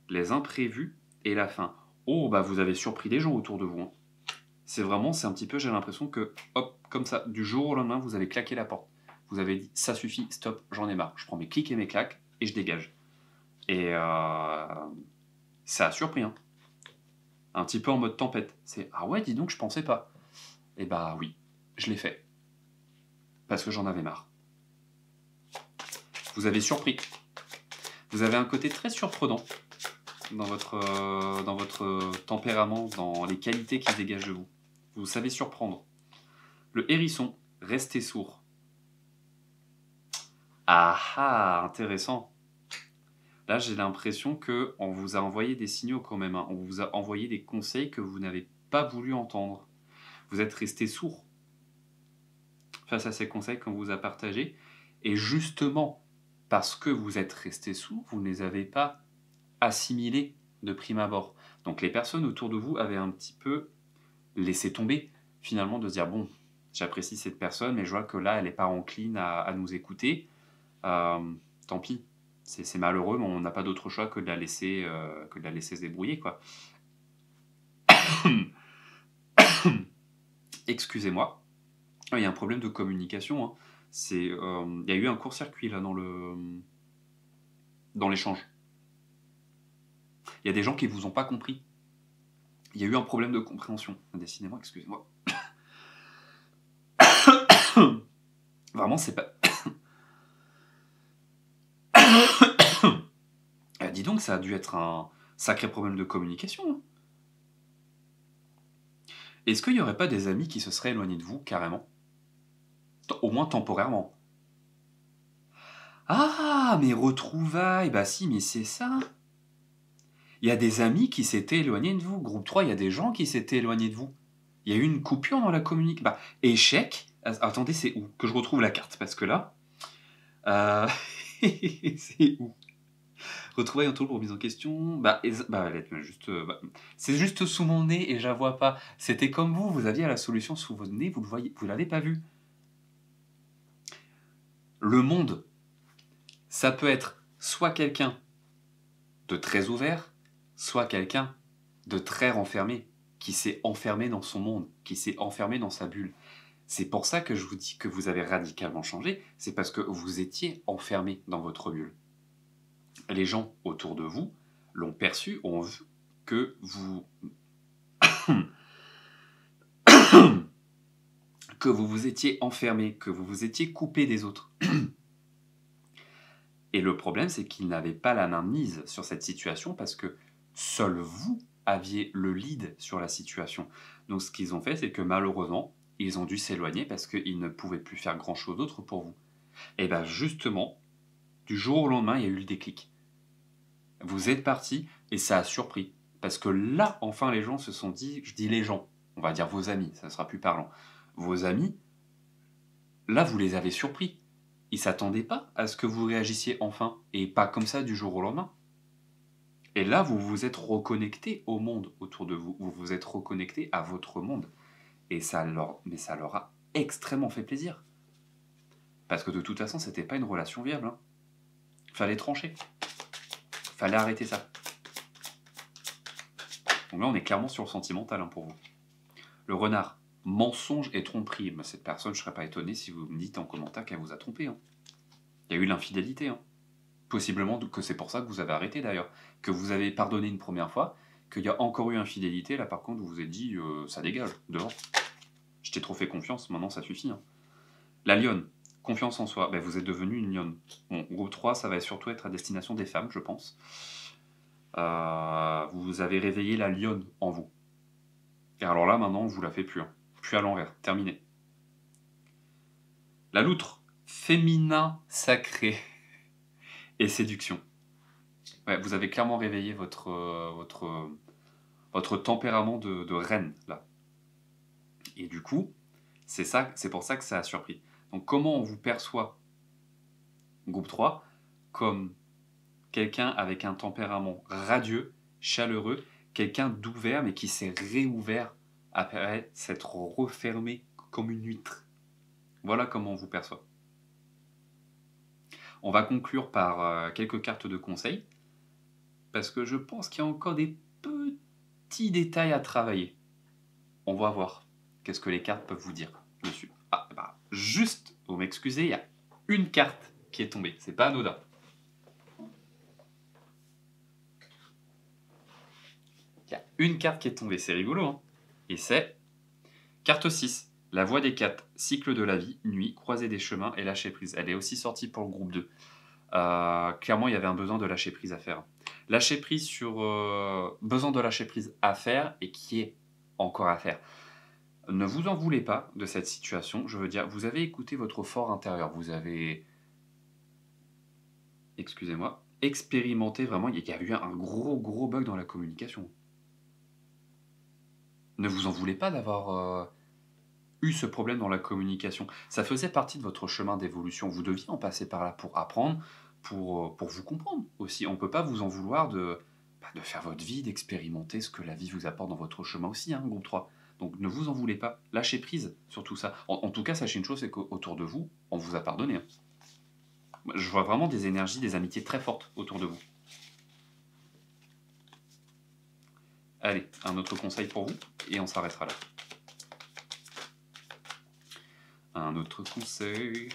les imprévus et la faim. Oh, bah vous avez surpris des gens autour de vous. Hein. C'est un petit peu, j'ai l'impression que, hop, comme ça, du jour au lendemain, vous avez claqué la porte. Vous avez dit, ça suffit, stop, j'en ai marre. Je prends mes clics et mes claques et je dégage. Et ça a surpris, hein. Un petit peu en mode tempête. C'est, ah ouais, dis donc, je pensais pas. Et bah oui, je l'ai fait. Parce que j'en avais marre. Vous avez surpris. Vous avez un côté très surprenant dans votre tempérament, dans les qualités qui dégagent de vous. Vous savez surprendre. Le hérisson, restez sourd. Ah ah, intéressant. Là, j'ai l'impression qu'on vous a envoyé des signaux quand même. Hein. On vous a envoyé des conseils que vous n'avez pas voulu entendre. Vous êtes resté sourd face à ces conseils qu'on vous a partagés. Et justement, parce que vous êtes resté sourd, vous ne les avez pas assimilés de prime abord. Donc les personnes autour de vous avaient un petit peu laissé tomber, finalement, de se dire, bon, j'apprécie cette personne, mais je vois que là, elle n'est pas encline à nous écouter. Tant pis. C'est malheureux, mais on n'a pas d'autre choix que de la laisser se débrouiller, quoi. Excusez-moi. Il y a un problème de communication. Hein. Il y a eu un court-circuit là dans l'échange. Il y a des gens qui ne vous ont pas compris. Il y a eu un problème de compréhension. Décidément, excusez-moi. Vraiment, c'est pas... Dis donc, ça a dû être un sacré problème de communication. Hein. Est-ce qu'il n'y aurait pas des amis qui se seraient éloignés de vous, carrément? Au moins temporairement. Ah, mes retrouvailles, bah si, mais c'est ça. Il y a des amis qui s'étaient éloignés de vous. Groupe 3, il y a des gens qui s'étaient éloignés de vous. Il y a eu une coupure dans la communication. Bah, échec. Attendez, c'est où? Que je retrouve la carte, parce que là... c'est où? Retrouvailles en tout pour mise en question. C'est juste sous mon nez et je la vois pas. C'était comme vous aviez la solution sous votre nez, vous l'avez pas vu. Le monde, ça peut être soit quelqu'un de très ouvert, soit quelqu'un de très renfermé, qui s'est enfermé dans son monde, qui s'est enfermé dans sa bulle. C'est pour ça que je vous dis que vous avez radicalement changé, c'est parce que vous étiez enfermé dans votre bulle. Les gens autour de vous l'ont perçu, ont vu que vous que vous vous étiez enfermé, que vous vous étiez coupé des autres. Et le problème, c'est qu'ils n'avaient pas la main mise sur cette situation parce que seul vous aviez le lead sur la situation. Donc ce qu'ils ont fait, c'est que malheureusement, ils ont dû s'éloigner parce qu'ils ne pouvaient plus faire grand-chose d'autre pour vous. Et bien justement, du jour au lendemain, il y a eu le déclic. Vous êtes parti et ça a surpris. Parce que là, enfin, les gens se sont dit, je dis les gens, on va dire vos amis, ça sera plus parlant. Vos amis, là, vous les avez surpris. Ils ne s'attendaient pas à ce que vous réagissiez enfin, et pas comme ça du jour au lendemain. Et là, vous vous êtes reconnecté au monde autour de vous, vous vous êtes reconnecté à votre monde. Et ça leur a extrêmement fait plaisir. Parce que de toute façon, c'était pas une relation viable. Hein. Fallait trancher. Fallait arrêter ça. Donc là, on est clairement sur le sentimental hein, pour vous. Le renard, mensonge et tromperie. Mais cette personne, je ne serais pas étonné si vous me dites en commentaire qu'elle vous a trompé. Hein. Il y a eu l'infidélité. Hein. Possiblement que c'est pour ça que vous avez arrêté d'ailleurs. Que vous avez pardonné une première fois, qu'il y a encore eu infidélité. Là, par contre, vous vous êtes dit, ça dégage, dehors. Je t'ai trop fait confiance, maintenant ça suffit. Hein. La lionne, confiance en soi. Ben, vous êtes devenu une lionne. Bon, groupe 3, ça va surtout être à destination des femmes, je pense. Vous avez réveillé la lionne en vous. Et alors là, maintenant, on ne vous la fait plus. Hein. Plus à l'envers. Terminé. La loutre. Féminin sacré. Et séduction. Ouais, vous avez clairement réveillé votre tempérament de reine, là. Et du coup, c'est pour ça que ça a surpris. Donc comment on vous perçoit, groupe 3, comme quelqu'un avec un tempérament radieux, chaleureux, quelqu'un d'ouvert, mais qui s'est réouvert après s'être refermé comme une huître. Voilà comment on vous perçoit. On va conclure par quelques cartes de conseil, parce que je pense qu'il y a encore des petits détails à travailler. On va voir qu'est-ce que les cartes peuvent vous dire dessus. Ah, bah, juste, vous m'excusez, il y a une carte qui est tombée. C'est pas anodin. Il y a une carte qui est tombée, c'est rigolo. Hein, et c'est carte 6. La voie des 4, cycle de la vie, nuit, croisée des chemins et lâcher prise. Elle est aussi sortie pour le groupe 2. Clairement, il y avait un besoin de lâcher prise à faire. Lâcher prise sur... besoin de lâcher prise à faire et qui est encore à faire. Ne vous en voulez pas de cette situation. Je veux dire, vous avez écouté votre fort intérieur. Vous avez... Excusez-moi. Expérimenté vraiment. Il y a eu un gros bug dans la communication. Ne vous en voulez pas d'avoir... eu ce problème dans la communication. Ça faisait partie de votre chemin d'évolution. Vous deviez en passer par là pour apprendre, pour vous comprendre aussi. On ne peut pas vous en vouloir de faire votre vie, d'expérimenter ce que la vie vous apporte dans votre chemin aussi, hein, groupe 3. Donc ne vous en voulez pas. Lâchez prise sur tout ça. En tout cas, sachez une chose, c'est qu'autour de vous, on vous a pardonné. Hein. Je vois vraiment des énergies, des amitiés très fortes autour de vous. Allez, un autre conseil pour vous, et on s'arrêtera là. Un autre conseil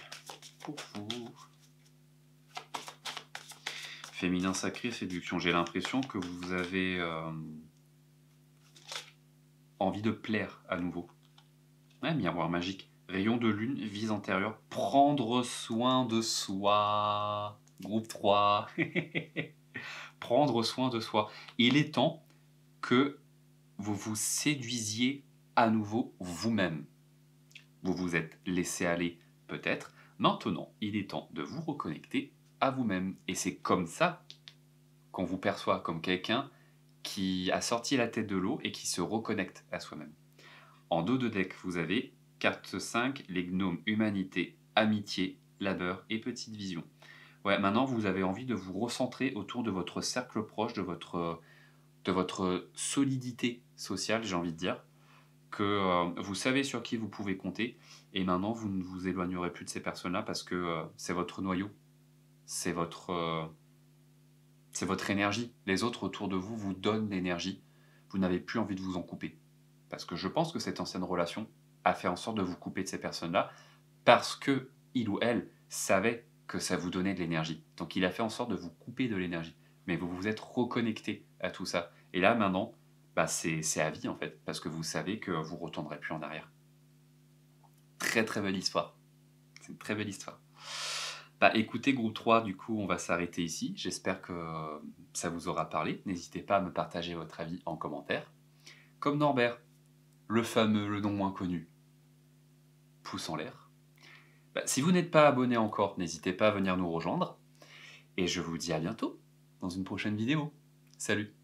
pour vous. Féminin sacré, séduction. J'ai l'impression que vous avez envie de plaire à nouveau. Ouais, miroir magique. Rayon de lune, vise antérieure. Prendre soin de soi. Groupe 3. Prendre soin de soi. Il est temps que vous vous séduisiez à nouveau vous-même. Vous vous êtes laissé aller, peut-être. Maintenant, il est temps de vous reconnecter à vous-même. Et c'est comme ça qu'on vous perçoit comme quelqu'un qui a sorti la tête de l'eau et qui se reconnecte à soi-même. En dos de deck, vous avez carte 5, les gnomes, humanité, amitié, labeur et petite vision. Ouais, maintenant, vous avez envie de vous recentrer autour de votre cercle proche, de votre solidité sociale, j'ai envie de dire. Que vous savez sur qui vous pouvez compter, et maintenant vous ne vous éloignerez plus de ces personnes-là parce que c'est votre noyau, c'est votre énergie. Les autres autour de vous vous donnent l'énergie, vous n'avez plus envie de vous en couper. Parce que je pense que cette ancienne relation a fait en sorte de vous couper de ces personnes-là parce que il ou elle savait que ça vous donnait de l'énergie. Donc il a fait en sorte de vous couper de l'énergie. Mais vous vous êtes reconnecté à tout ça. Et là, maintenant, bah, c'est à vie, en fait, parce que vous savez que vous ne retournerez plus en arrière. Très très belle histoire. C'est une très belle histoire. Bah, écoutez, groupe 3, du coup, on va s'arrêter ici. J'espère que ça vous aura parlé. N'hésitez pas à me partager votre avis en commentaire. Comme Norbert, le fameux, le nom moins connu, pouce en l'air. Bah, si vous n'êtes pas abonné encore, n'hésitez pas à venir nous rejoindre. Et je vous dis à bientôt dans une prochaine vidéo. Salut!